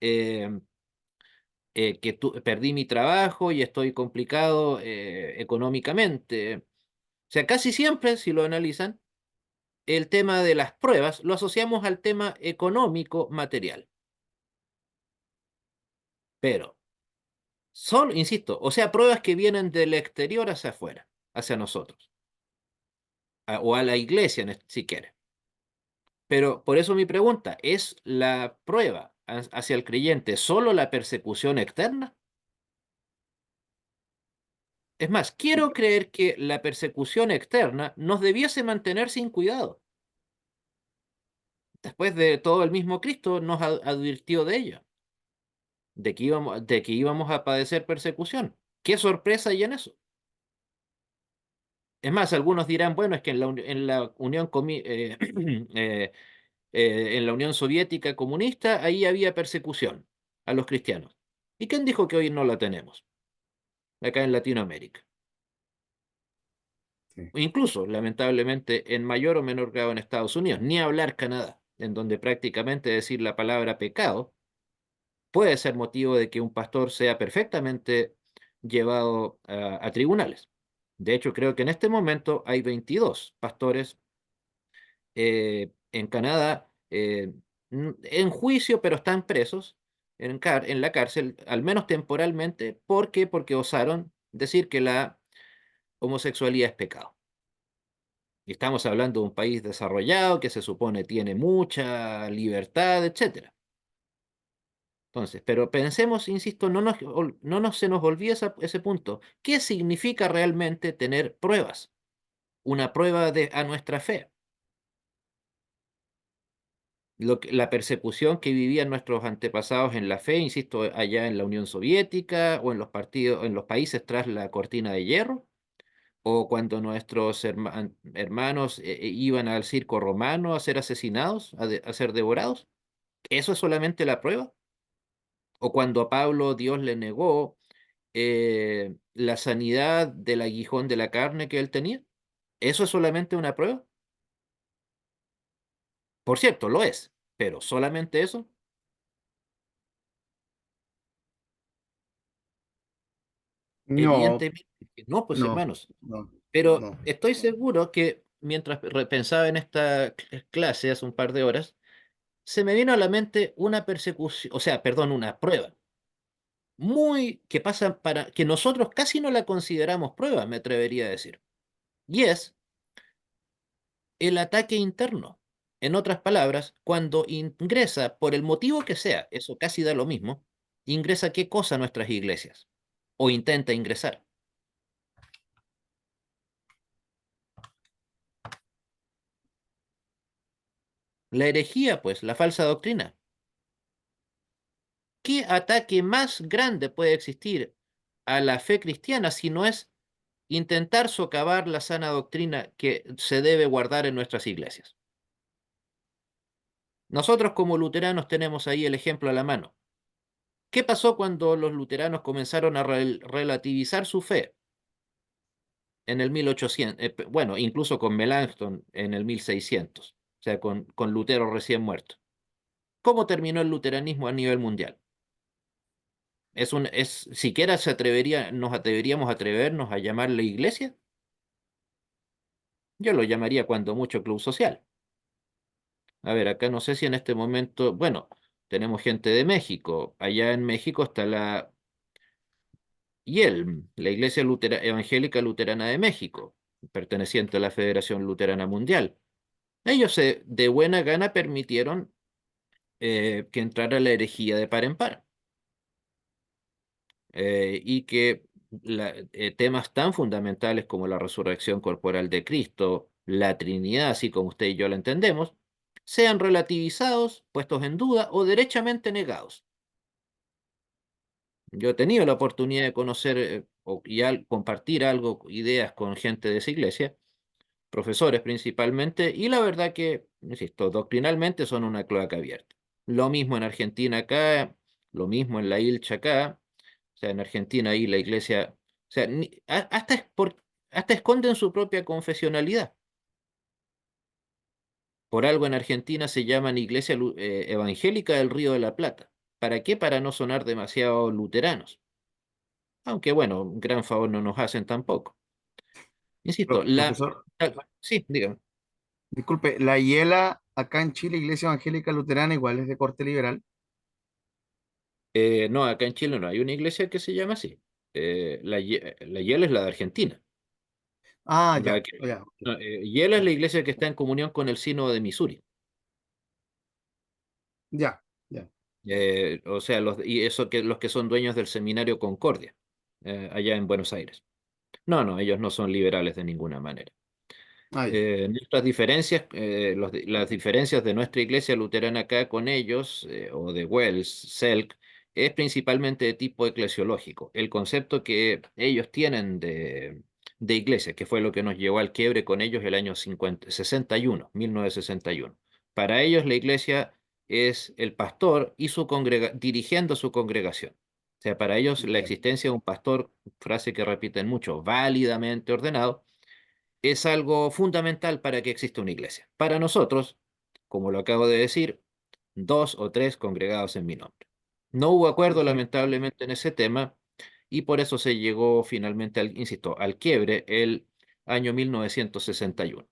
Eh, Perdí mi trabajo y estoy complicado económicamente. O sea, casi siempre, si lo analizan, el tema de las pruebas lo asociamos al tema económico material. Pero, solo, insisto, o sea, pruebas que vienen del exterior hacia afuera, hacia nosotros, o a la iglesia, si quiere. Pero por eso mi pregunta, ¿es la prueba hacia el creyente solo la persecución externa? Es más, quiero creer que la persecución externa nos debiese mantener sin cuidado. Después de todo, el mismo Cristo nos advirtió de ello, de que íbamos a padecer persecución. ¿Qué sorpresa hay en eso? Es más, algunos dirán, bueno, es que en la Unión Soviética comunista, ahí había persecución a los cristianos. ¿Y quién dijo que hoy no la tenemos acá en Latinoamérica? Sí. O incluso, lamentablemente, en mayor o menor grado en Estados Unidos, ni hablar Canadá, en donde prácticamente decir la palabra pecado puede ser motivo de que un pastor sea perfectamente llevado a tribunales. De hecho, creo que en este momento hay 22 pastores en Canadá en juicio, pero están presos en la cárcel, al menos temporalmente. ¿Por qué? Porque osaron decir que la homosexualidad es pecado. Y estamos hablando de un país desarrollado que se supone tiene mucha libertad, etcétera. Entonces, pero pensemos, insisto, no se nos olvide ese punto. ¿Qué significa realmente tener pruebas? Una prueba a nuestra fe. La persecución que vivían nuestros antepasados en la fe, insisto, allá en la Unión Soviética o en los partidos, en los países tras la cortina de hierro, o cuando nuestros hermanos iban al circo romano a ser asesinados, a ser devorados. ¿Eso es solamente la prueba? ¿O cuando a Pablo Dios le negó la sanidad del aguijón de la carne que él tenía? ¿Eso es solamente una prueba? Por cierto, lo es, pero ¿solamente eso? No, Evidentemente que no, pues no, hermanos. no, Pero no. estoy seguro que mientras pensaba en esta clase hace un par de horas, se me vino a la mente una persecución, o sea, perdón, una prueba muy que pasa para que nosotros casi no la consideramos prueba, me atrevería a decir. Y es el ataque interno. En otras palabras, cuando ingresa, por el motivo que sea, eso casi da lo mismo, ingresa qué cosa a nuestras iglesias, o intenta ingresar. La herejía, pues, la falsa doctrina. ¿Qué ataque más grande puede existir a la fe cristiana si no es intentar socavar la sana doctrina que se debe guardar en nuestras iglesias? Nosotros como luteranos tenemos ahí el ejemplo a la mano. ¿Qué pasó cuando los luteranos comenzaron a relativizar su fe en el 1800? Bueno, incluso con Melanchthon en el 1600, o sea, con Lutero recién muerto. ¿Cómo terminó el luteranismo a nivel mundial? Siquiera nos atreveríamos a atrevernos a llamarle iglesia. Yo lo llamaría cuando mucho club social. A ver, acá no sé si en este momento, bueno, tenemos gente de México. Allá en México está la IELM, la Iglesia Evangélica Luterana de México, perteneciente a la Federación Luterana Mundial. Ellos de buena gana permitieron que entrara la herejía de par en par y que temas tan fundamentales como la resurrección corporal de Cristo, la Trinidad, así como usted y yo la entendemos, sean relativizados, puestos en duda o derechamente negados. Yo he tenido la oportunidad de conocer compartir algo, ideas con gente de esa iglesia, profesores principalmente, y la verdad que, insisto, doctrinalmente son una cloaca abierta. Lo mismo en Argentina acá, lo mismo en la ILCHA acá, o sea, en Argentina ahí la iglesia, o sea, hasta esconden su propia confesionalidad. Por algo en Argentina se llaman Iglesia Evangélica del Río de la Plata. ¿Para qué? Para no sonar demasiado luteranos. Aunque bueno, un gran favor no nos hacen tampoco. Insisto, Profesor, sí, dígame. disculpe, la IELA acá en Chile, Iglesia Evangélica Luterana, igual es de corte liberal. No, acá en Chile no hay una iglesia que se llama así. La YEL es la de Argentina. Ah, La ya, que, ya, no, YEL es la iglesia que está en comunión con el Sínodo de Missouri. ya, ya. O sea, los que son dueños del seminario Concordia, allá en Buenos Aires. No, no, ellos no son liberales de ninguna manera. Ah, ya. Nuestras diferencias, las diferencias de nuestra iglesia luterana acá con ellos, o de Wells, Selk, es principalmente de tipo eclesiológico. El concepto que ellos tienen de iglesia, que fue lo que nos llevó al quiebre con ellos el año 61, 1961. Para ellos la iglesia es el pastor y dirigiendo su congregación. O sea, para ellos la Ya. existencia de un pastor, frase que repiten mucho, válidamente ordenado, es algo fundamental para que exista una iglesia. Para nosotros, como lo acabo de decir, dos o tres congregados en mi nombre. No hubo acuerdo, Perfecto. lamentablemente, en ese tema y por eso se llegó finalmente, insisto, al quiebre el año 1961.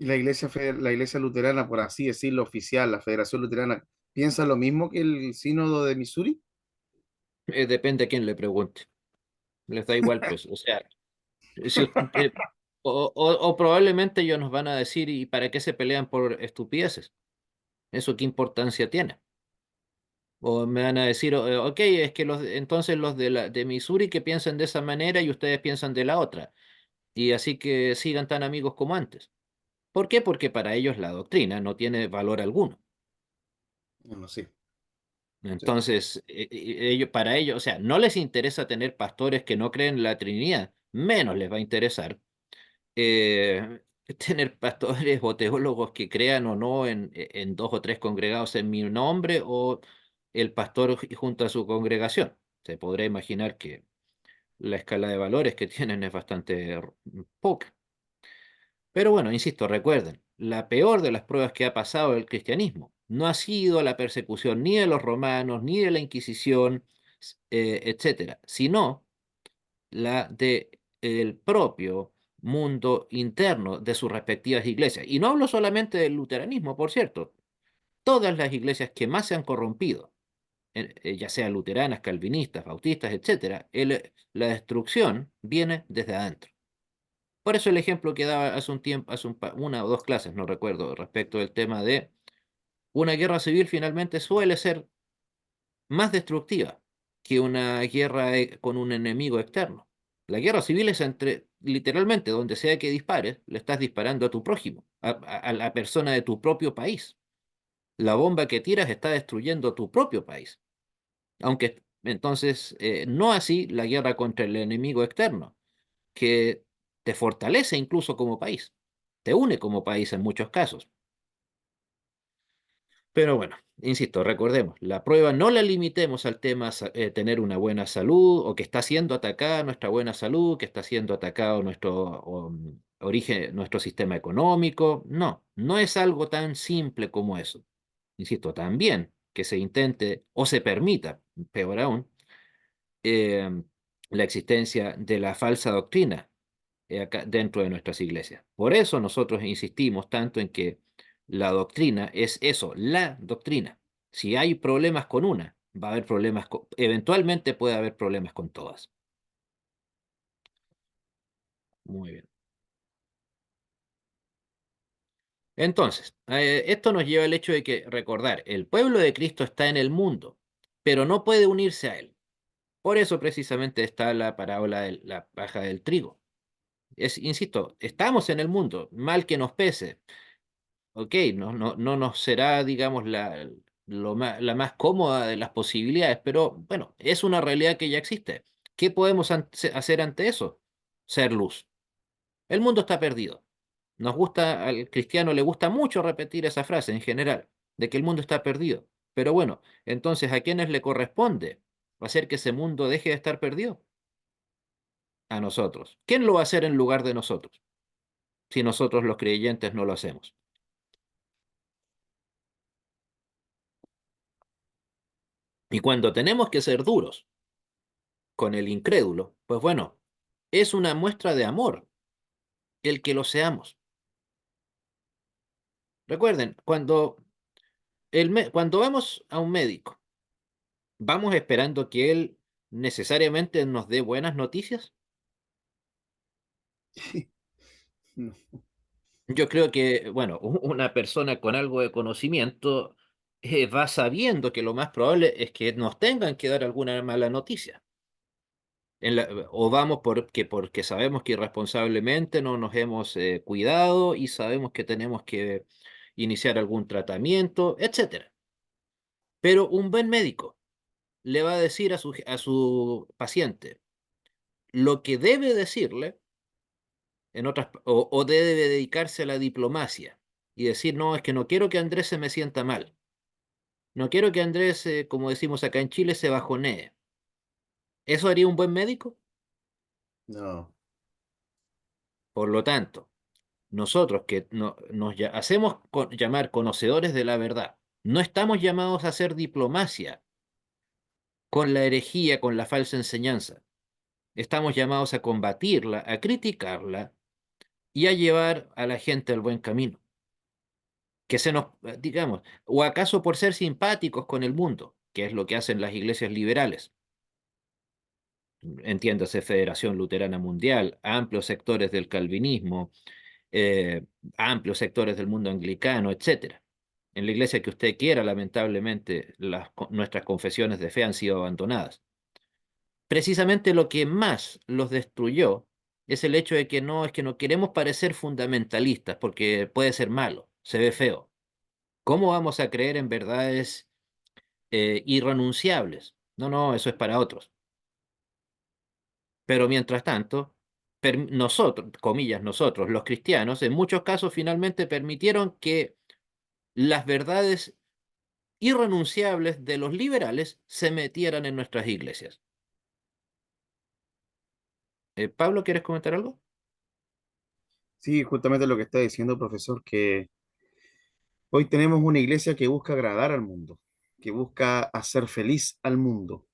Y la iglesia luterana, por así decirlo, oficial, la Federación Luterana, ¿piensa lo mismo que el sínodo de Missouri? Depende a quién le pregunte. Les da igual, pues. O sea, si, o probablemente ellos nos van a decir, ¿y para qué se pelean por estupideces? ¿Eso qué importancia tiene? O me van a decir, ok, es que entonces los de Missouri que piensan de esa manera y ustedes piensan de la otra. Y así que sigan tan amigos como antes. ¿Por qué? Porque para ellos la doctrina no tiene valor alguno. Bueno, sí, sí. Entonces, para ellos, o sea, no les interesa tener pastores que no creen en la Trinidad, menos les va a interesar tener pastores o teólogos que crean o no en dos o tres congregados en mi nombre o el pastor junto a su congregación. Se podrá imaginar que la escala de valores que tienen es bastante poca. Pero bueno, insisto, recuerden, la peor de las pruebas que ha pasado el cristianismo no ha sido la persecución ni de los romanos, ni de la Inquisición, etcétera, sino la de el propio mundo interno de sus respectivas iglesias. Y no hablo solamente del luteranismo, por cierto. Todas las iglesias que más se han corrompido, ya sean luteranas, calvinistas, bautistas, etcétera, la destrucción viene desde adentro. Por eso el ejemplo que daba hace un tiempo, una o dos clases, no recuerdo, respecto del tema de una guerra civil finalmente suele ser más destructiva que una guerra con un enemigo externo. La guerra civil es entre, literalmente, donde sea que dispares, le estás disparando a tu prójimo, a la persona de tu propio país. La bomba que tiras está destruyendo tu propio país. Aunque entonces, no así la guerra contra el enemigo externo, que te fortalece incluso como país, te une como país en muchos casos. Pero bueno, insisto, recordemos, la prueba no la limitemos al tema tener una buena salud o que está siendo atacada nuestra buena salud, que está siendo atacado nuestro origen, nuestro sistema económico. No, no es algo tan simple como eso. Insisto, también que se intente o se permita, peor aún, eh, la existencia de la falsa doctrina acá dentro de nuestras iglesias. Por eso nosotros insistimos tanto en que la doctrina es eso, la doctrina. Si hay problemas con una, va a haber problemas eventualmente puede haber problemas con todas. Muy bien. Entonces, esto nos lleva al hecho de que recordar, el pueblo de Cristo está en el mundo, pero no puede unirse a él. Por eso precisamente está la parábola de la paja del trigo. Insisto, estamos en el mundo, mal que nos pese. Ok, no nos será, digamos, la más cómoda de las posibilidades, pero bueno, es una realidad que ya existe. ¿Qué podemos hacer ante eso? Ser luz. El mundo está perdido. Al cristiano le gusta mucho repetir esa frase en general, de que el mundo está perdido. Pero bueno, entonces, ¿a quiénes le corresponde hacer que ese mundo deje de estar perdido? A nosotros. ¿Quién lo va a hacer en lugar de nosotros? Si nosotros los creyentes no lo hacemos. Y cuando tenemos que ser duros con el incrédulo, pues bueno, es una muestra de amor el que lo seamos. Recuerden, cuando vamos a un médico, ¿vamos esperando que él necesariamente nos dé buenas noticias? No, Yo creo que, bueno, una persona con algo de conocimiento va sabiendo que lo más probable es que nos tengan que dar alguna mala noticia. O vamos porque sabemos que irresponsablemente no nos hemos cuidado y sabemos que tenemos que iniciar algún tratamiento, etcétera. Pero un buen médico le va a decir a su paciente lo que debe decirle, o debe dedicarse a la diplomacia y decir, no, es que no quiero que Andrés se me sienta mal. No quiero que Andrés, como decimos acá en Chile, se bajonee. ¿Eso haría un buen médico? no. Por lo tanto, nosotros que nos hacemos llamar conocedores de la verdad, no estamos llamados a hacer diplomacia con la herejía, con la falsa enseñanza. Estamos llamados a combatirla, a criticarla y a llevar a la gente al buen camino. Que se nos, digamos, o acaso por ser simpáticos con el mundo, que es lo que hacen las iglesias liberales. Entiéndase Federación Luterana Mundial, amplios sectores del calvinismo, eh, amplios sectores del mundo anglicano, etcétera. En la iglesia que usted quiera, lamentablemente, nuestras confesiones de fe han sido abandonadas. Precisamente lo que más los destruyó es el hecho de que no, es que no queremos parecer fundamentalistas, porque puede ser malo, se ve feo. ¿Cómo vamos a creer en verdades irrenunciables? No, no, eso es para otros. Pero mientras tanto, nosotros, comillas, nosotros, los cristianos, en muchos casos finalmente permitieron que las verdades irrenunciables de los liberales se metieran en nuestras iglesias. Pablo, ¿quieres comentar algo? Sí, justamente lo que está diciendo, profesor, que hoy tenemos una iglesia que busca agradar al mundo, que busca hacer feliz al mundo,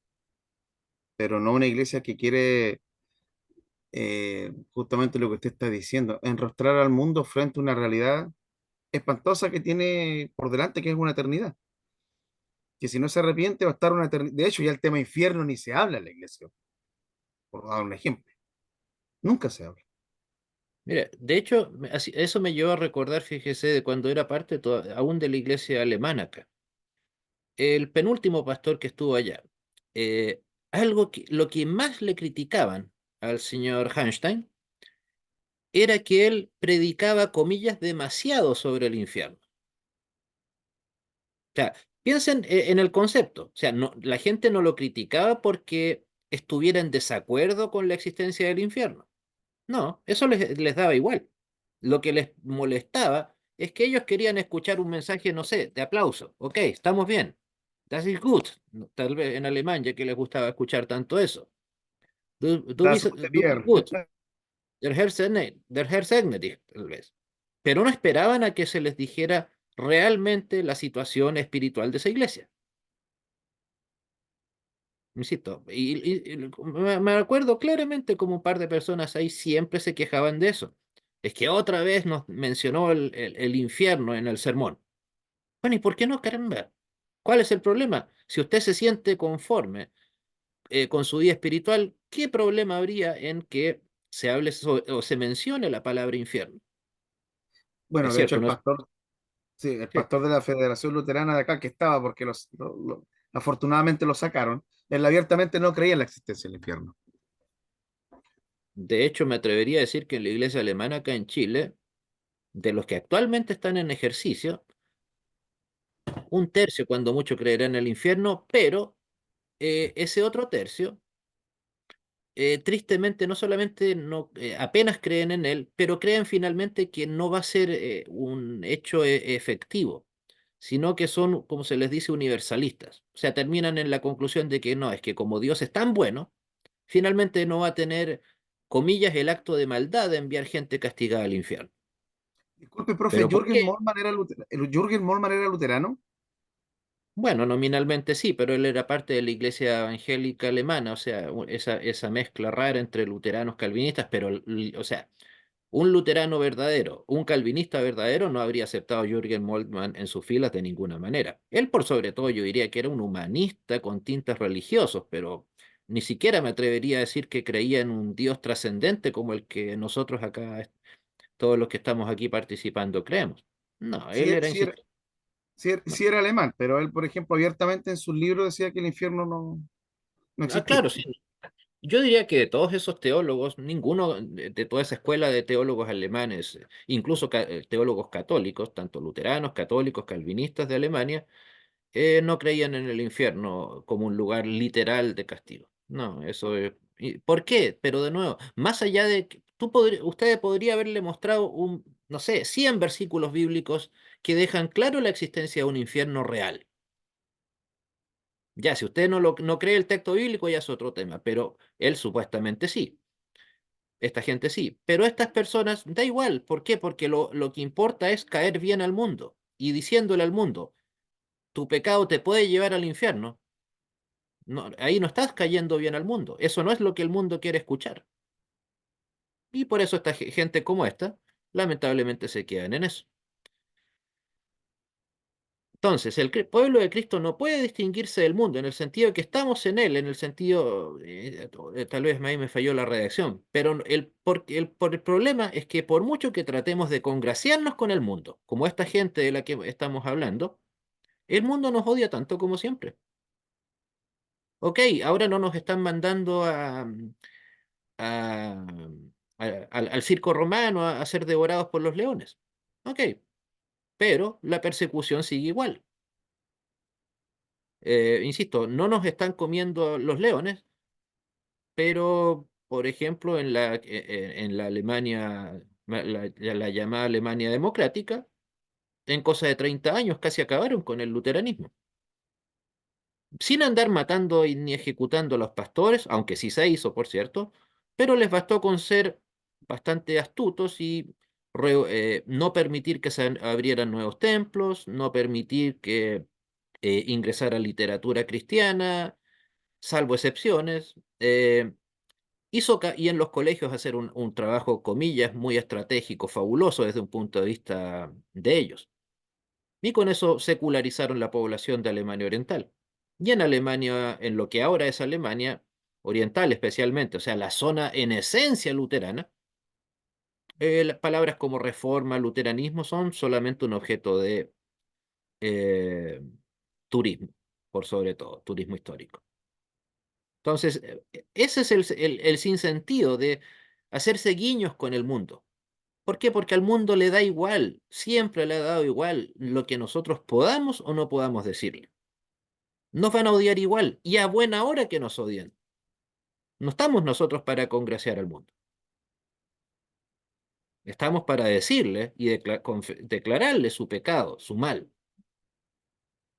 pero no una iglesia que quiere justamente lo que usted está diciendo, enrostrar al mundo frente a una realidad espantosa que tiene por delante, que es una eternidad. Que si no se arrepiente va a estar una eternidad. De hecho, ya el tema infierno ni se habla en la iglesia, por dar un ejemplo. Nunca se habla. Mira, de hecho, eso me llevó a recordar, fíjese, de cuando era parte aún de la iglesia alemana acá. El penúltimo pastor que estuvo allá, lo que más le criticaban al señor Einstein era que él predicaba, comillas, demasiado sobre el infierno. O sea, piensen en el concepto. O sea, no, la gente no lo criticaba porque estuviera en desacuerdo con la existencia del infierno. No, eso les daba igual. Lo que les molestaba es que ellos querían escuchar un mensaje, no sé, de aplauso. Ok, estamos bien. Das ist gut. Tal vez en alemán, ya que les gustaba escuchar tanto eso. Das gute Du bist Bier. gut. Der Herr segne dich, tal vez. Pero no esperaban a que se les dijera realmente la situación espiritual de esa iglesia. Insisto, me acuerdo claramente como un par de personas ahí siempre se quejaban de eso. Es que otra vez nos mencionó el infierno en el sermón. Bueno, ¿y por qué no, caramba? ¿Cuál es el problema? Si usted se siente conforme con su vida espiritual, ¿qué problema habría en que se hable o se mencione la palabra infierno? Bueno, Es de hecho, cierto, el ¿no es? pastor, sí, el Sí. pastor de la Federación Luterana de acá que estaba, porque afortunadamente lo sacaron, él abiertamente no creía en la existencia del infierno. De hecho, me atrevería a decir que en la iglesia alemana acá en Chile, de los que actualmente están en ejercicio, un tercio, cuando mucho, creerá en el infierno, pero ese otro tercio, tristemente, no solamente no, apenas creen en él, pero creen finalmente que no va a ser un hecho efectivo, sino que son, como se les dice, universalistas. O sea, terminan en la conclusión de que no, es que como Dios es tan bueno, finalmente no va a tener, comillas, el acto de maldad de enviar gente castigada al infierno. Disculpe, profe, ¿Pero por qué? Jürgen Moltmann era luterano. Bueno, nominalmente sí, pero él era parte de la iglesia evangélica alemana, o sea, esa mezcla rara entre luteranos calvinistas, pero, o sea, un luterano verdadero, un calvinista verdadero no habría aceptado a Jürgen Moltmann en sus filas de ninguna manera. Él, por sobre todo, yo diría que era un humanista con tintes religiosos, pero ni siquiera me atrevería a decir que creía en un Dios trascendente como el que nosotros acá, todos los que estamos aquí participando, creemos. No, Sí, él era, sí era, insisto, sí era alemán, pero él, por ejemplo, abiertamente en sus libros decía que el infierno no existía. claro, sí. Yo diría que de todos esos teólogos, ninguno de toda esa escuela de teólogos alemanes, incluso teólogos católicos, tanto luteranos, católicos, calvinistas de Alemania, no creían en el infierno como un lugar literal de castigo. No, eso es. ¿Por qué? Pero de nuevo, más allá de que usted podría haberle mostrado no sé, 100 versículos bíblicos que dejan claro la existencia de un infierno real. Ya, si usted no cree el texto bíblico, ya es otro tema, pero él supuestamente sí. Esta gente sí, pero estas personas da igual. ¿Por qué? Porque lo que importa es caer bien al mundo y diciéndole al mundo, tu pecado te puede llevar al infierno. No, ahí no estás cayendo bien al mundo. Eso no es lo que el mundo quiere escuchar. Y por eso esta gente como esta lamentablemente se quedan en eso. Entonces, el pueblo de Cristo no puede distinguirse del mundo en el sentido de que estamos en él, en el sentido, tal vez ahí me falló la redacción, pero el problema es que por mucho que tratemos de congraciarnos con el mundo, como esta gente de la que estamos hablando, el mundo nos odia tanto como siempre. Ok, ahora no nos están mandando a- al circo romano a ser devorados por los leones. Ok, pero la persecución sigue igual. Insisto, no nos están comiendo los leones, pero, por ejemplo, en la Alemania, la llamada Alemania democrática, en cosa de 30 años casi acabaron con el luteranismo. Sin andar matando ni ejecutando a los pastores, aunque sí se hizo, por cierto, pero les bastó con ser bastante astutos y no permitir que se abrieran nuevos templos, no permitir que ingresara literatura cristiana, salvo excepciones. Y en los colegios hacer un trabajo, comillas, muy estratégico, fabuloso desde un punto de vista de ellos. Y con eso secularizaron la población de Alemania Oriental. Y en Alemania, en lo que ahora es Alemania Oriental especialmente, o sea, la zona en esencia luterana, las palabras como reforma, luteranismo son solamente un objeto de eh, turismo, por sobre todo, turismo histórico. Entonces, ese es el sinsentido de hacerse guiños con el mundo. ¿Por qué? Porque al mundo le da igual, siempre le ha dado igual lo que nosotros podamos o no podamos decirle. Nos van a odiar igual y a buena hora que nos odien. No estamos nosotros para congraciar al mundo. Estamos para decirle y declararle su pecado, su mal.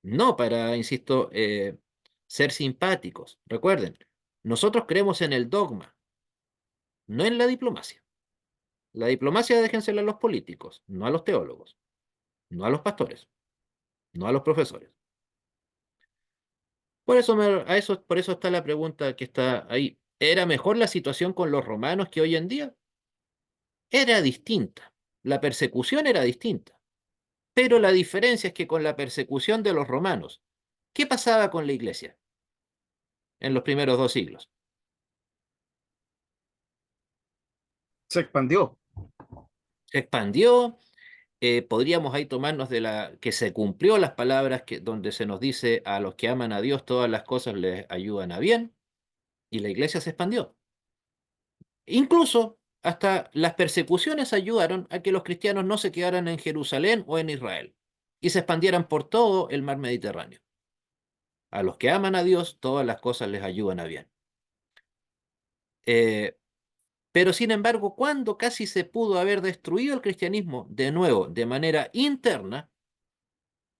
No para, insisto, ser simpáticos. Recuerden, nosotros creemos en el dogma, no en la diplomacia. La diplomacia déjensela a los políticos, no a los teólogos, no a los pastores, no a los profesores. Por eso está la pregunta que está ahí. ¿Era mejor la situación con los romanos que hoy en día? Era distinta. La persecución era distinta. Pero la diferencia es que con la persecución de los romanos, ¿qué pasaba con la iglesia en los primeros 2 siglos? Se expandió. Se expandió. Podríamos ahí tomarnos de la que se cumplió las palabras donde se nos dice a los que aman a Dios todas las cosas les ayudan a bien, y la iglesia se expandió. Incluso hasta las persecuciones ayudaron a que los cristianos no se quedaran en Jerusalén o en Israel y se expandieran por todo el mar Mediterráneo. A los que aman a Dios, todas las cosas les ayudan a bien. Eh, pero sin embargo, cuando casi se pudo haber destruido el cristianismo de nuevo de manera interna,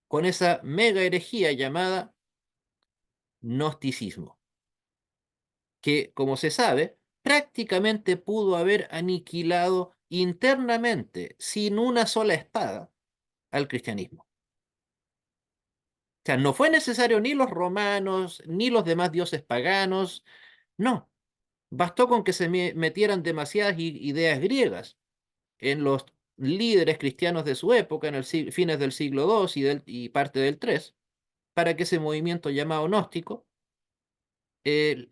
con esa mega herejía llamada gnosticismo, que, como se sabe, prácticamente pudo haber aniquilado internamente, sin una sola espada, al cristianismo. O sea, no fue necesario ni los romanos, ni los demás dioses paganos, no. Bastó con que se metieran demasiadas ideas griegas en los líderes cristianos de su época, en el fines del siglo II y parte del III, para que ese movimiento llamado gnóstico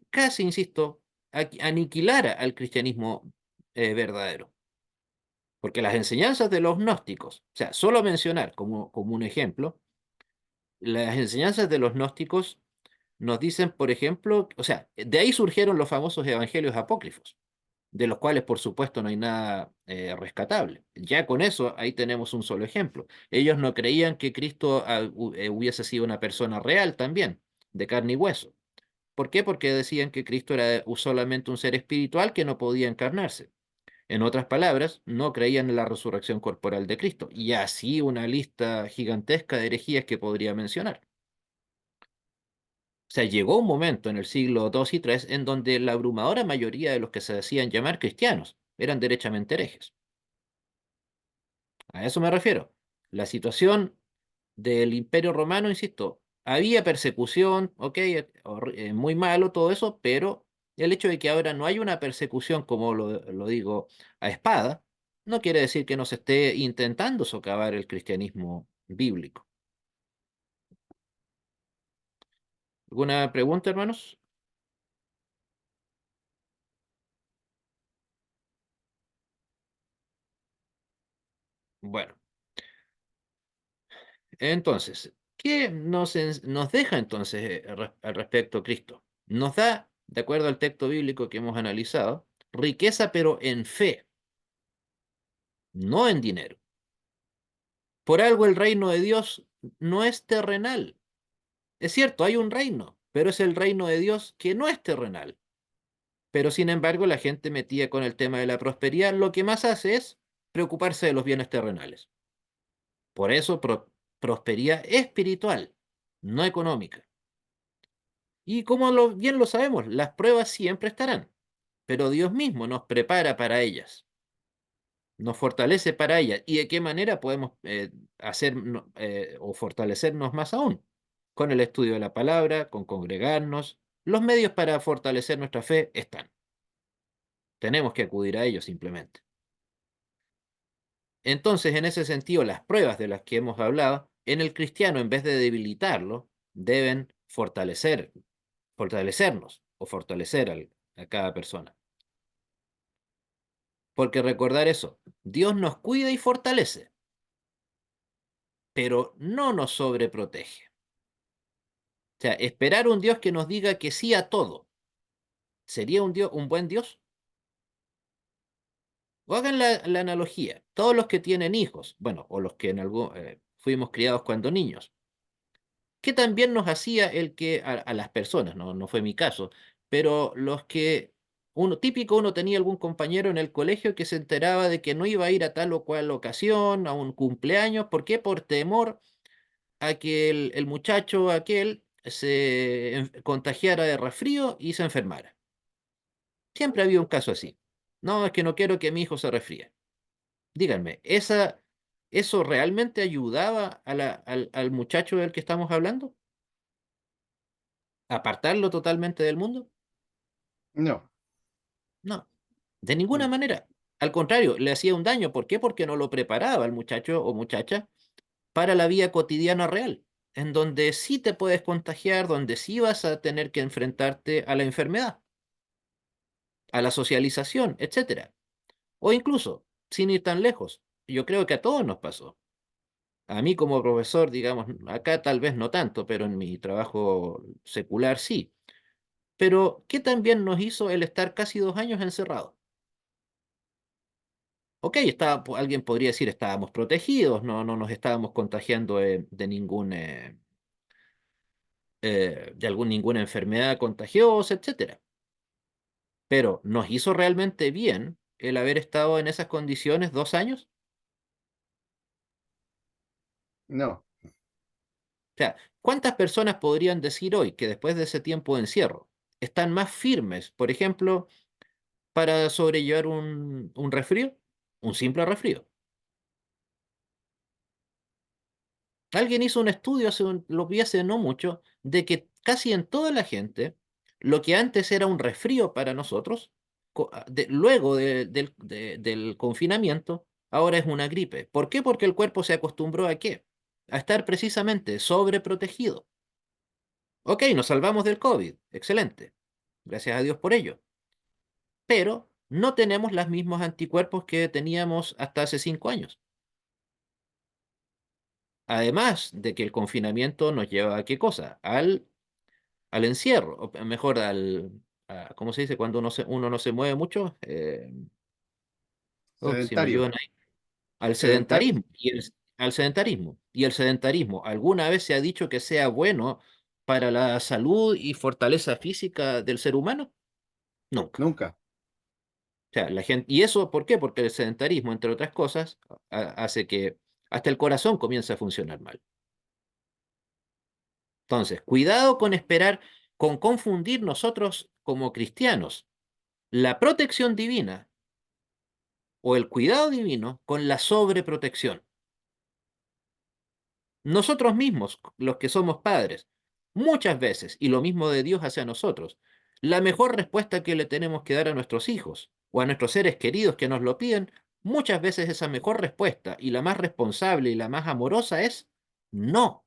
casi, insisto, aniquilara al cristianismo verdadero. Porque las enseñanzas de los gnósticos, o sea, solo mencionar como un ejemplo, las enseñanzas de los gnósticos nos dicen, por ejemplo, o sea, de ahí surgieron los famosos evangelios apócrifos, de los cuales, por supuesto, no hay nada rescatable. Ya con eso, ahí tenemos un solo ejemplo. Ellos no creían que Cristo hubiese sido una persona real también, de carne y hueso. ¿Por qué? Porque decían que Cristo era solamente un ser espiritual que no podía encarnarse. En otras palabras, no creían en la resurrección corporal de Cristo. Y así una lista gigantesca de herejías que podría mencionar. O sea, llegó un momento en el siglo II y III en donde la abrumadora mayoría de los que se decían llamar cristianos eran derechamente herejes. A eso me refiero. La situación del Imperio Romano, insisto, había persecución, ok, muy malo todo eso, pero el hecho de que ahora no hay una persecución, como lo digo, a espada, no quiere decir que no se esté intentando socavar el cristianismo bíblico. ¿Alguna pregunta, hermanos? Bueno, entonces, ¿qué nos deja entonces al respecto Cristo? Nos da, de acuerdo al texto bíblico que hemos analizado, riqueza pero en fe, no en dinero. Por algo el reino de Dios no es terrenal. Es cierto, hay un reino, pero es el reino de Dios que no es terrenal. Pero sin embargo, la gente metida con el tema de la prosperidad, lo que más hace es preocuparse de los bienes terrenales. Por eso, prosperidad espiritual, no económica. Y como bien lo sabemos, las pruebas siempre estarán, pero Dios mismo nos prepara para ellas, nos fortalece para ellas. ¿Y de qué manera podemos hacer o fortalecernos más aún? Con el estudio de la palabra, con congregarnos. Los medios para fortalecer nuestra fe están. Tenemos que acudir a ellos simplemente. Entonces, en ese sentido, las pruebas de las que hemos hablado, en el cristiano, en vez de debilitarlo, deben fortalecernos o fortalecer a cada persona. Porque recordar eso, Dios nos cuida y fortalece, pero no nos sobreprotege. O sea, esperar un Dios que nos diga que sí a todo, ¿sería un buen Dios? O hagan la analogía, todos los que tienen hijos, bueno, o los que fuimos criados cuando niños, que también nos hacía el que a las personas, no fue mi caso, pero los que uno tenía algún compañero en el colegio que se enteraba de que no iba a ir a tal o cual ocasión, a un cumpleaños, ¿por qué? Por temor a que el muchacho aquel se contagiara de resfrío y se enfermara. Siempre había un caso así. No, es que no quiero que mi hijo se resfríe. Díganme, ¿eso realmente ayudaba al muchacho del que estamos hablando? ¿Apartarlo totalmente del mundo? No, No, de ninguna no, manera. Al contrario, le hacía un daño. ¿Por qué? Porque no lo preparaba al muchacho o muchacha para la vida cotidiana real, en donde sí te puedes contagiar, donde sí vas a tener que enfrentarte a la enfermedad, a la socialización, etcétera. O incluso, sin ir tan lejos, yo creo que a todos nos pasó. A mí como profesor, digamos, acá tal vez no tanto, pero en mi trabajo secular sí. Pero, ¿qué también nos hizo el estar casi 2 años encerrados? Ok, alguien podría decir estábamos protegidos, no nos estábamos contagiando de ninguna enfermedad contagiosa, etcétera. Pero ¿nos hizo realmente bien el haber estado en esas condiciones 2 años? no, O sea, ¿cuántas personas podrían decir hoy que después de ese tiempo de encierro están más firmes, por ejemplo, para sobrellevar un resfrío? Un simple resfrío. Alguien hizo un estudio, lo vi hace no mucho, de que casi en toda la gente, lo que antes era un resfrío para nosotros, luego del confinamiento, ahora es una gripe. ¿Por qué? Porque el cuerpo se acostumbró a qué? A estar precisamente sobreprotegido. Ok, nos salvamos del COVID, excelente. Gracias a Dios por ello. Pero no tenemos los mismos anticuerpos que teníamos hasta hace 5 años. Además de que el confinamiento nos lleva a qué cosa? Al encierro, o mejor ¿cómo se dice? Cuando uno no se mueve mucho, si me sedentario, ayudan ahí, al sedentario, sedentarismo. Al sedentarismo. Y el sedentarismo, ¿alguna vez se ha dicho que sea bueno para la salud y fortaleza física del ser humano? Nunca. nunca. O sea, la gente, ¿y eso por qué? Porque el sedentarismo, entre otras cosas, hace que hasta el corazón comience a funcionar mal. Entonces, cuidado con esperar, con confundir nosotros como cristianos la protección divina o el cuidado divino con la sobreprotección. Nosotros mismos, los que somos padres, muchas veces, y lo mismo de Dios hacia nosotros, la mejor respuesta que le tenemos que dar a nuestros hijos o a nuestros seres queridos que nos lo piden muchas veces esa mejor respuesta y la más responsable y la más amorosa es no.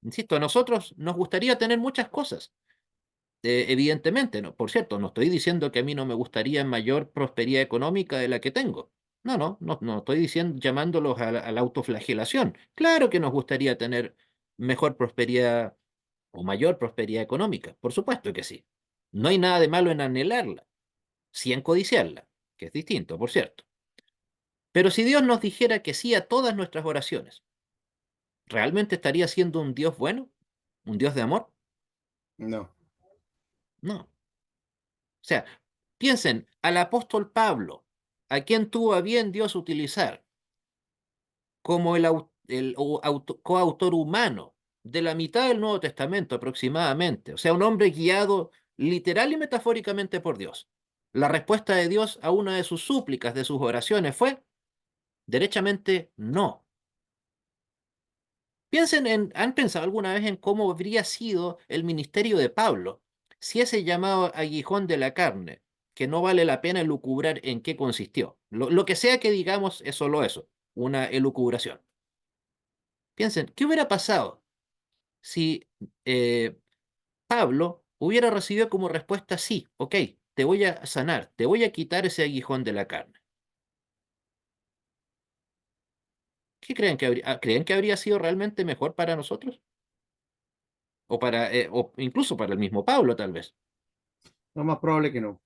Insisto, a nosotros nos gustaría tener muchas cosas. Evidentemente, no. Por cierto, no estoy diciendo que a mí no me gustaría mayor prosperidad económica de la que tengo. No estoy diciendo, llamándolos a la autoflagelación. Claro que nos gustaría tener mejor prosperidad o mayor prosperidad económica. Por supuesto que sí. No hay nada de malo en anhelarla, sí en codiciarla, que es distinto, por cierto. Pero si Dios nos dijera que sí a todas nuestras oraciones, ¿realmente estaría siendo un Dios bueno? ¿Un Dios de amor? No. No. O sea, piensen al apóstol Pablo, a quien tuvo a bien Dios utilizar como coautor humano de la mitad del Nuevo Testamento aproximadamente, o sea, un hombre guiado literal y metafóricamente por Dios. La respuesta de Dios a una de sus súplicas, de sus oraciones, fue derechamente no. ¿Han pensado alguna vez en cómo habría sido el ministerio de Pablo si ese llamado aguijón de la carne, que no vale la pena elucubrar en qué consistió? Lo que sea que digamos es solo eso, una elucubración. Piensen, ¿qué hubiera pasado si eh, Pablo hubiera recibido como respuesta sí, ok, te voy a sanar, te voy a quitar ese aguijón de la carne? ¿Qué creen que creen que habría sido realmente mejor para nosotros? O incluso para el mismo Pablo, tal vez. Lo más probable que no.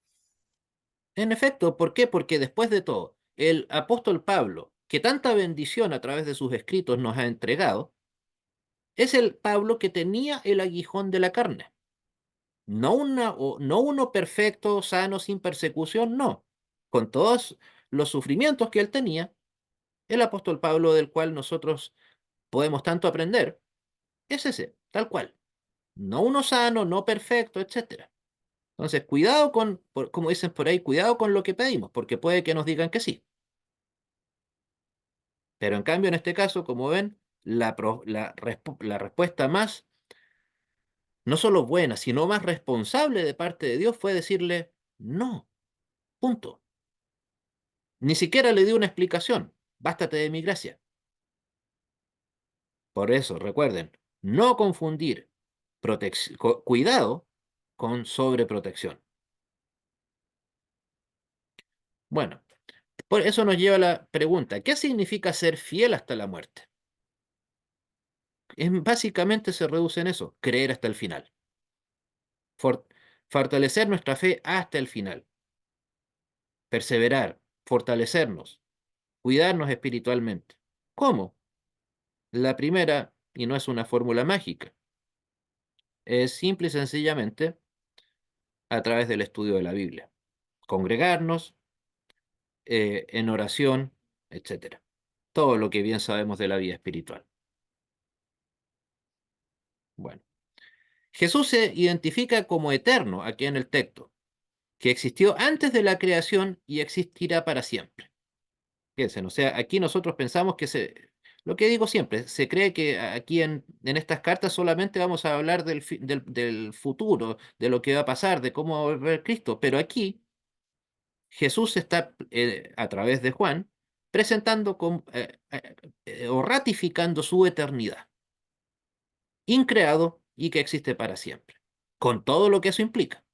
En efecto, ¿por qué? Porque después de todo, el apóstol Pablo, que tanta bendición a través de sus escritos nos ha entregado, es el Pablo que tenía el aguijón de la carne. No uno perfecto, sano, sin persecución, no. Con todos los sufrimientos que él tenía, el apóstol Pablo del cual nosotros podemos tanto aprender, es ese, tal cual. No uno sano, no perfecto, etcétera. Entonces, cuidado como dicen por ahí, cuidado con lo que pedimos, porque puede que nos digan que sí. Pero en cambio, en este caso, como ven, la respuesta más, no solo buena, sino más responsable de parte de Dios fue decirle no, punto. Ni siquiera le dio una explicación, bástate de mi gracia. Por eso, recuerden, no confundir cuidado con sobreprotección. Bueno, por eso nos lleva a la pregunta, ¿qué significa ser fiel hasta la muerte? Básicamente se reduce en eso, creer hasta el final. For- Fortalecer nuestra fe hasta el final. Perseverar, fortalecernos, cuidarnos espiritualmente. ¿Cómo? La primera, y no es una fórmula mágica, es simple y sencillamente a través del estudio de la Biblia. Congregarnos en oración, etcétera. Todo lo que bien sabemos de la vida espiritual. Bueno, Jesús se identifica como eterno aquí en el texto, que existió antes de la creación y existirá para siempre. Piensen, o sea, aquí nosotros pensamos lo que digo siempre, se cree que aquí en estas cartas solamente vamos a hablar del futuro, de lo que va a pasar, de cómo va a volver Cristo, pero aquí Jesús está, a través de Juan, presentando o ratificando su eternidad, increado y que existe para siempre, con todo lo que eso implica.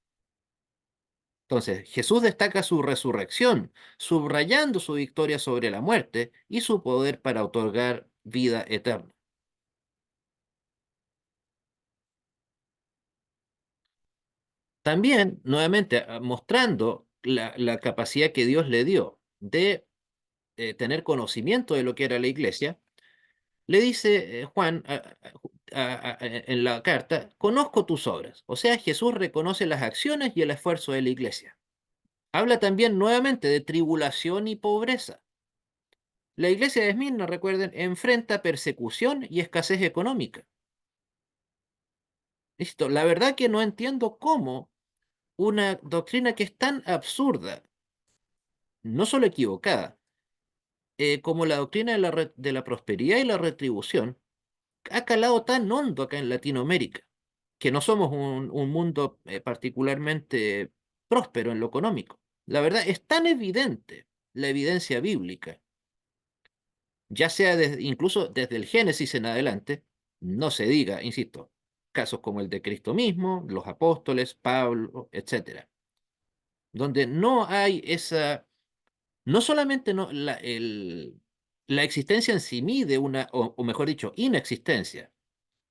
Entonces, Jesús destaca su resurrección, subrayando su victoria sobre la muerte y su poder para otorgar vida eterna. También, nuevamente, mostrando la capacidad que Dios le dio de tener conocimiento de lo que era la iglesia, le dice Juan en la carta, conozco tus obras. O sea, Jesús reconoce las acciones y el esfuerzo de la iglesia. Habla también nuevamente de tribulación y pobreza. La iglesia de Esmirna, recuerden, enfrenta persecución y escasez económica. Listo, la verdad que no entiendo cómo una doctrina que es tan absurda, no solo equivocada, como la doctrina de la prosperidad y la retribución, ha calado tan hondo acá en Latinoamérica, que no somos un mundo particularmente próspero en lo económico. La verdad, es tan evidente la evidencia bíblica, ya sea incluso desde el Génesis en adelante, no se diga, insisto, casos como el de Cristo mismo, los apóstoles, Pablo, etcétera, donde no hay esa, no solamente no, la existencia en sí misma de una, o mejor dicho, inexistencia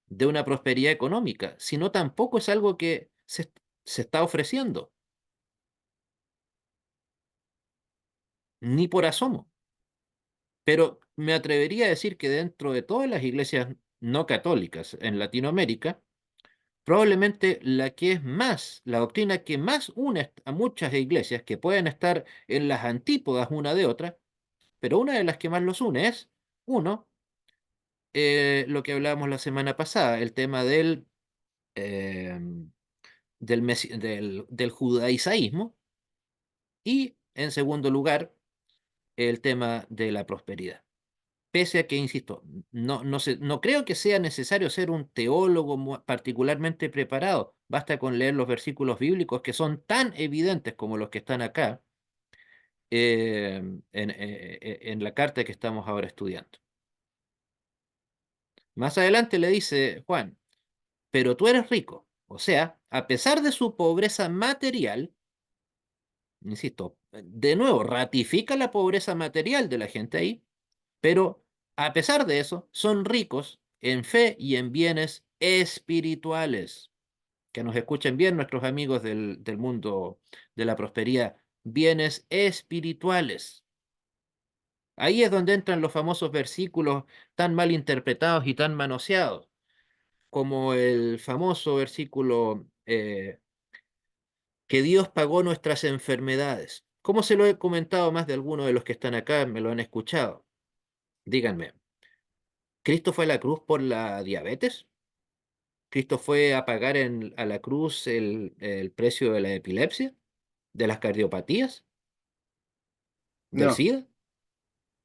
de una prosperidad económica, sino tampoco es algo que se está ofreciendo, ni por asomo. Pero me atrevería a decir que dentro de todas las iglesias no católicas en Latinoamérica, probablemente la que es más, la doctrina que más une a muchas iglesias que pueden estar en las antípodas una de otra, pero una de las que más los une es, uno, lo que hablábamos la semana pasada, el tema eh, del judaizaísmo, y en segundo lugar, el tema de la prosperidad. Pese a que, insisto, no creo que sea necesario ser un teólogo particularmente preparado. Basta con leer los versículos bíblicos que son tan evidentes como los que están acá en la carta que estamos ahora estudiando. Más adelante le dice Juan, pero tú eres rico. O sea, a pesar de su pobreza material, insisto, de nuevo, ratifica la pobreza material de la gente ahí, pero a pesar de eso, son ricos en fe y en bienes espirituales. Que nos escuchen bien nuestros amigos del mundo de la prosperidad. Bienes espirituales. Ahí es donde entran los famosos versículos tan mal interpretados y tan manoseados, como el famoso versículo que Dios pagó nuestras enfermedades. Como se lo he comentado más de algunos de los que están acá, me lo han escuchado. Díganme, ¿Cristo fue a la cruz por la diabetes? ¿Cristo fue a pagar a la cruz el precio de la epilepsia, de las cardiopatías, del No, SIDA?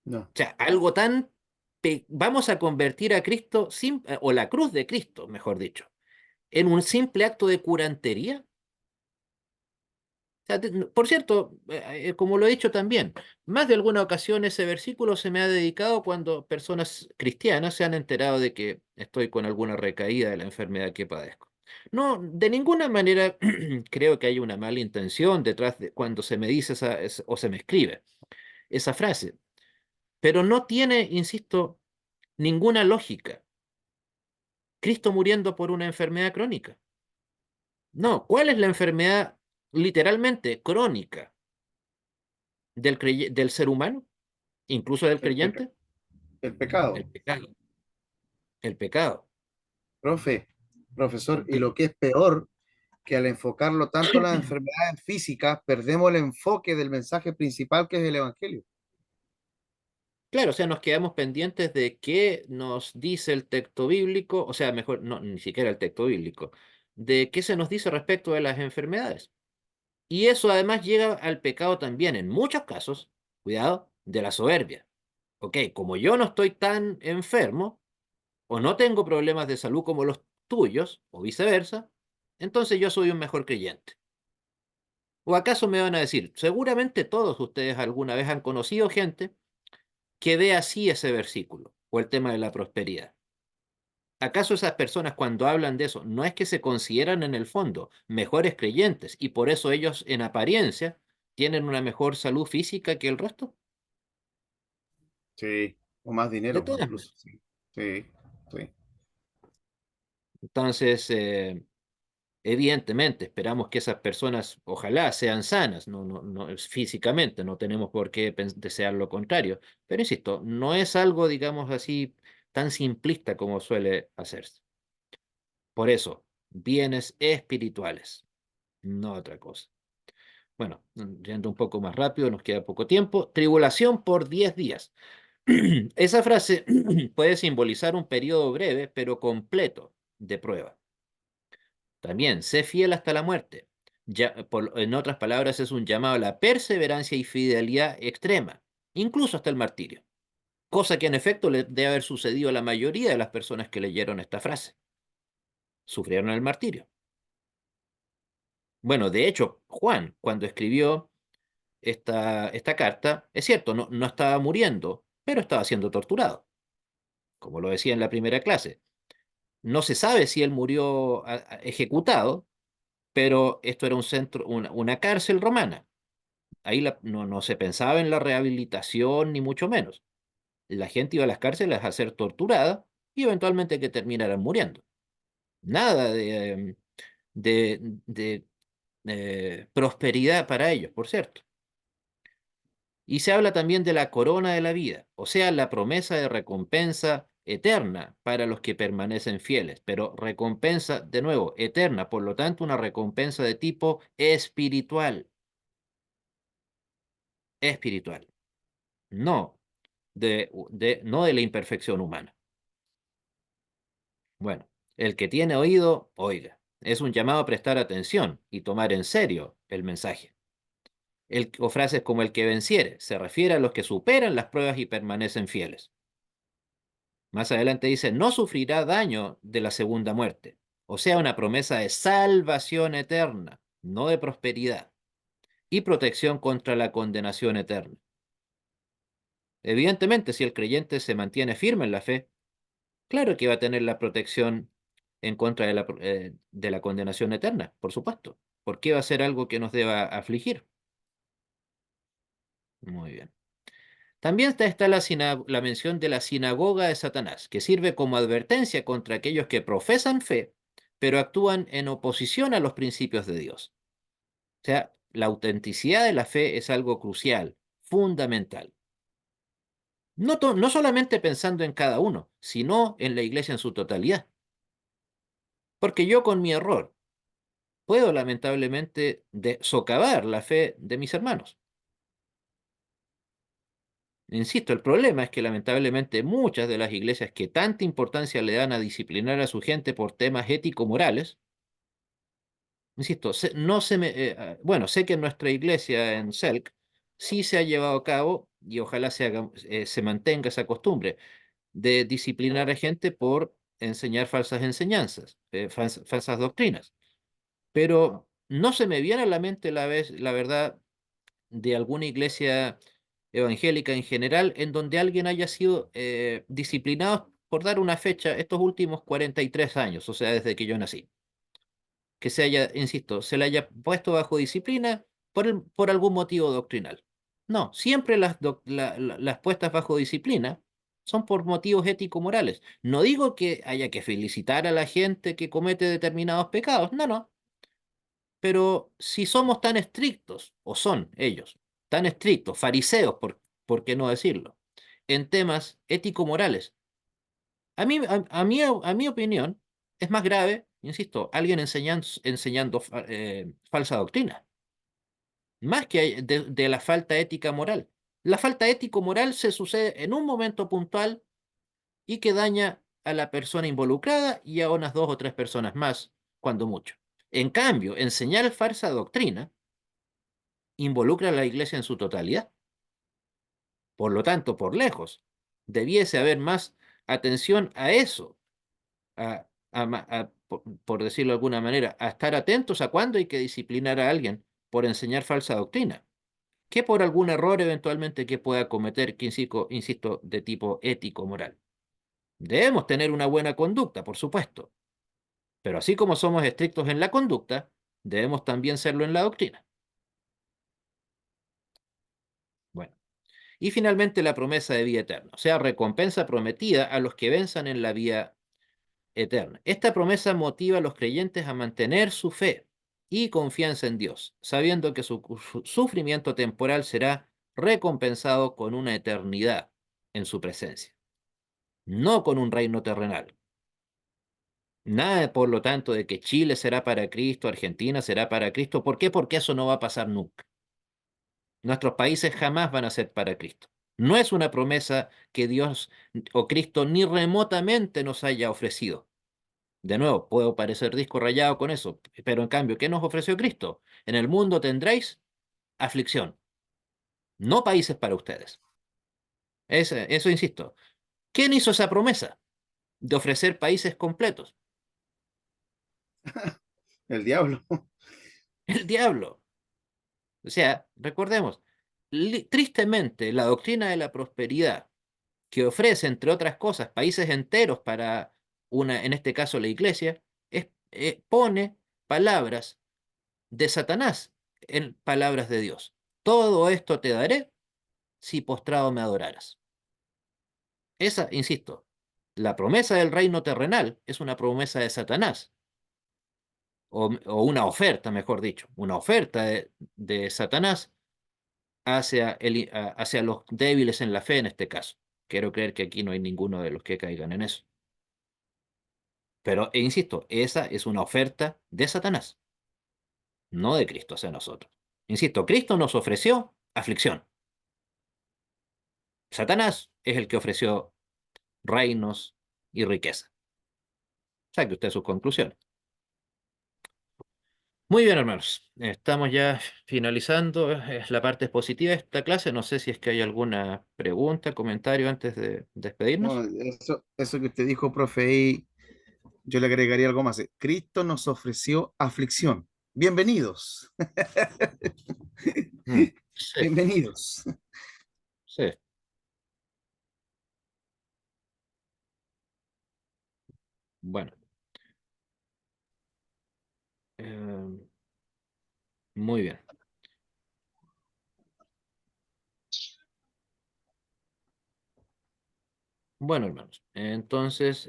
no. O sea, algo tan... Vamos a convertir a Cristo, o la cruz de Cristo, mejor dicho, en un simple acto de curantería. Sea, por cierto, como lo he dicho también, más de alguna ocasión ese versículo se me ha dedicado cuando personas cristianas se han enterado de que estoy con alguna recaída de la enfermedad que padezco. No, de ninguna manera creo que hay una mala intención detrás de cuando se me dice o se me escribe esa frase, pero no tiene, insisto, ninguna lógica. Cristo muriendo por una enfermedad crónica. No, ¿cuál es la enfermedad literalmente crónica del ser humano? Incluso del El creyente, el pecado. el pecado, el pecado. Profe, profesor, y lo Dígame. que es peor, que al enfocarlo tanto en las enfermedades físicas, perdemos el enfoque del mensaje principal que es el Evangelio. Claro, o sea, nos quedamos pendientes de qué nos dice el texto bíblico, o sea, mejor, no, ni siquiera el texto bíblico, de qué se nos dice respecto de las enfermedades. Y eso además llega al pecado también, en muchos casos, cuidado, de la soberbia. Ok, como yo no estoy tan enfermo, o no tengo problemas de salud como los tuyos, o viceversa, entonces yo soy un mejor creyente. ¿O acaso me van a decir, seguramente todos ustedes alguna vez han conocido gente que ve así ese versículo o el tema de la prosperidad? ¿Acaso esas personas cuando hablan de eso no es que se consideran en el fondo mejores creyentes y por eso ellos en apariencia tienen una mejor salud física que el resto? Sí, o más De dinero, todas incluso. maneras. Sí, sí, sí. Entonces, evidentemente, esperamos que esas personas ojalá sean sanas, no físicamente, no tenemos por qué desear lo contrario, pero insisto, no es algo, digamos así, tan simplista como suele hacerse. Por eso, bienes espirituales, no otra cosa. Bueno, yendo un poco más rápido, nos queda poco tiempo. Tribulación por 10 días. Esa frase puede simbolizar un periodo breve, pero completo de prueba. También, sé fiel hasta la muerte. Ya, en otras palabras, es un llamado a la perseverancia y fidelidad extrema, incluso hasta el martirio. Cosa que en efecto le debe haber sucedido a la mayoría de las personas que leyeron esta frase. sufrieron el martirio. Bueno, de hecho, Juan, cuando escribió esta carta, es cierto, no estaba muriendo, pero estaba siendo torturado, como lo decía en la primera clase. No se sabe si él murió ejecutado, pero esto era un centro, una cárcel romana. Ahí no se pensaba en la rehabilitación, ni mucho menos. La gente iba a las cárceles a ser torturada y eventualmente que terminaran muriendo. Nada de prosperidad para ellos, por cierto. Y se habla también de la corona de la vida, o sea, la promesa de recompensa eterna para los que permanecen fieles, pero recompensa, de nuevo, eterna, por lo tanto, una recompensa de tipo espiritual, espiritual, no no de la imperfección humana. Bueno, el que tiene oído, oiga. Es un llamado a prestar atención y tomar en serio el mensaje. O frases como el que venciere se refiere a los que superan las pruebas y permanecen fieles. Más adelante dice, no sufrirá daño de la segunda muerte, o sea, una promesa de salvación eterna, no de prosperidad, y protección contra la condenación eterna. Evidentemente, si el creyente se mantiene firme en la fe, claro que va a tener la protección en contra de la condenación eterna, por supuesto. ¿Por qué va a ser algo que nos deba afligir? Muy bien. También está la mención de la sinagoga de Satanás, que sirve como advertencia contra aquellos que profesan fe, pero actúan en oposición a los principios de Dios. O sea, la autenticidad de la fe es algo crucial, fundamental. No solamente pensando en cada uno, sino en la iglesia en su totalidad. Porque yo con mi error puedo lamentablemente socavar la fe de mis hermanos. Insisto, el problema es que lamentablemente muchas de las iglesias que tanta importancia le dan a disciplinar a su gente por temas ético-morales, insisto, no se me, bueno, sé que en nuestra iglesia en Selk sí se ha llevado a cabo y ojalá se mantenga esa costumbre de disciplinar a gente por enseñar falsas enseñanzas, falsas doctrinas. Pero no se me viene a la mente la verdad de alguna iglesia evangélica en general en donde alguien haya sido disciplinado por dar una fecha estos últimos 43 años, o sea, desde que yo nací. Que se haya, insisto, se le haya puesto bajo disciplina por algún motivo doctrinal. No, siempre las puestas bajo disciplina son por motivos ético-morales. No digo que haya que felicitar a la gente que comete determinados pecados, no. Pero si somos tan estrictos, o son ellos, tan estrictos, fariseos, por qué no decirlo, en temas ético-morales, a mi opinión, es más grave, insisto, alguien enseñando falsa doctrina, más que de la falta ética moral. La falta ético-moral se sucede en un momento puntual y que daña a la persona involucrada y a unas dos o tres personas más, cuando mucho. En cambio, enseñar falsa doctrina involucra a la iglesia en su totalidad. Por lo tanto, por lejos, debiese haber más atención a eso, por decirlo de alguna manera, a estar atentos a cuándo hay que disciplinar a alguien por enseñar falsa doctrina, que por algún error eventualmente que pueda cometer, que insisto, de tipo ético-moral. Debemos tener una buena conducta, por supuesto, pero así como somos estrictos en la conducta, debemos también serlo en la doctrina. Bueno. Y finalmente la promesa de vida eterna, o sea, recompensa prometida a los que venzan en la vida eterna. Esta promesa motiva a los creyentes a mantener su fe y confianza en Dios, sabiendo que su sufrimiento temporal será recompensado con una eternidad en su presencia, no con un reino terrenal. Nada, por lo tanto, de que Chile será para Cristo, Argentina será para Cristo. ¿Por qué? Porque eso no va a pasar nunca. Nuestros países jamás van a ser para Cristo. No es una promesa que Dios o Cristo ni remotamente nos haya ofrecido. De nuevo, puedo parecer disco rayado con eso, pero en cambio, ¿qué nos ofreció Cristo? En el mundo tendréis aflicción, no países para ustedes. Eso insisto. ¿Quién hizo esa promesa de ofrecer países completos? El diablo. El diablo. O sea, recordemos, tristemente, la doctrina de la prosperidad que ofrece, entre otras cosas, países enteros para una, en este caso la iglesia, pone palabras de Satanás en palabras de Dios. Todo esto te daré si postrado me adoraras. Esa, insisto, la promesa del reino terrenal es una promesa de Satanás, o una oferta, mejor dicho, una oferta de Satanás hacia, hacia los débiles en la fe en este caso. Quiero creer que aquí no hay ninguno de los que caigan en eso. Pero, insisto, esa es una oferta de Satanás, no de Cristo hacia nosotros. Insisto, Cristo nos ofreció aflicción. Satanás es el que ofreció reinos y riqueza. Saque usted sus conclusiones. Muy bien, hermanos. Estamos ya finalizando. Es la parte positiva de esta clase. No sé si es que hay alguna pregunta, comentario antes de despedirnos. Bueno, eso que usted dijo, profe, ahí yo le agregaría algo más. Cristo nos ofreció aflicción. Bienvenidos, Sí, bienvenidos. sí. Bueno, eh, muy bien. Bueno, hermanos. Entonces,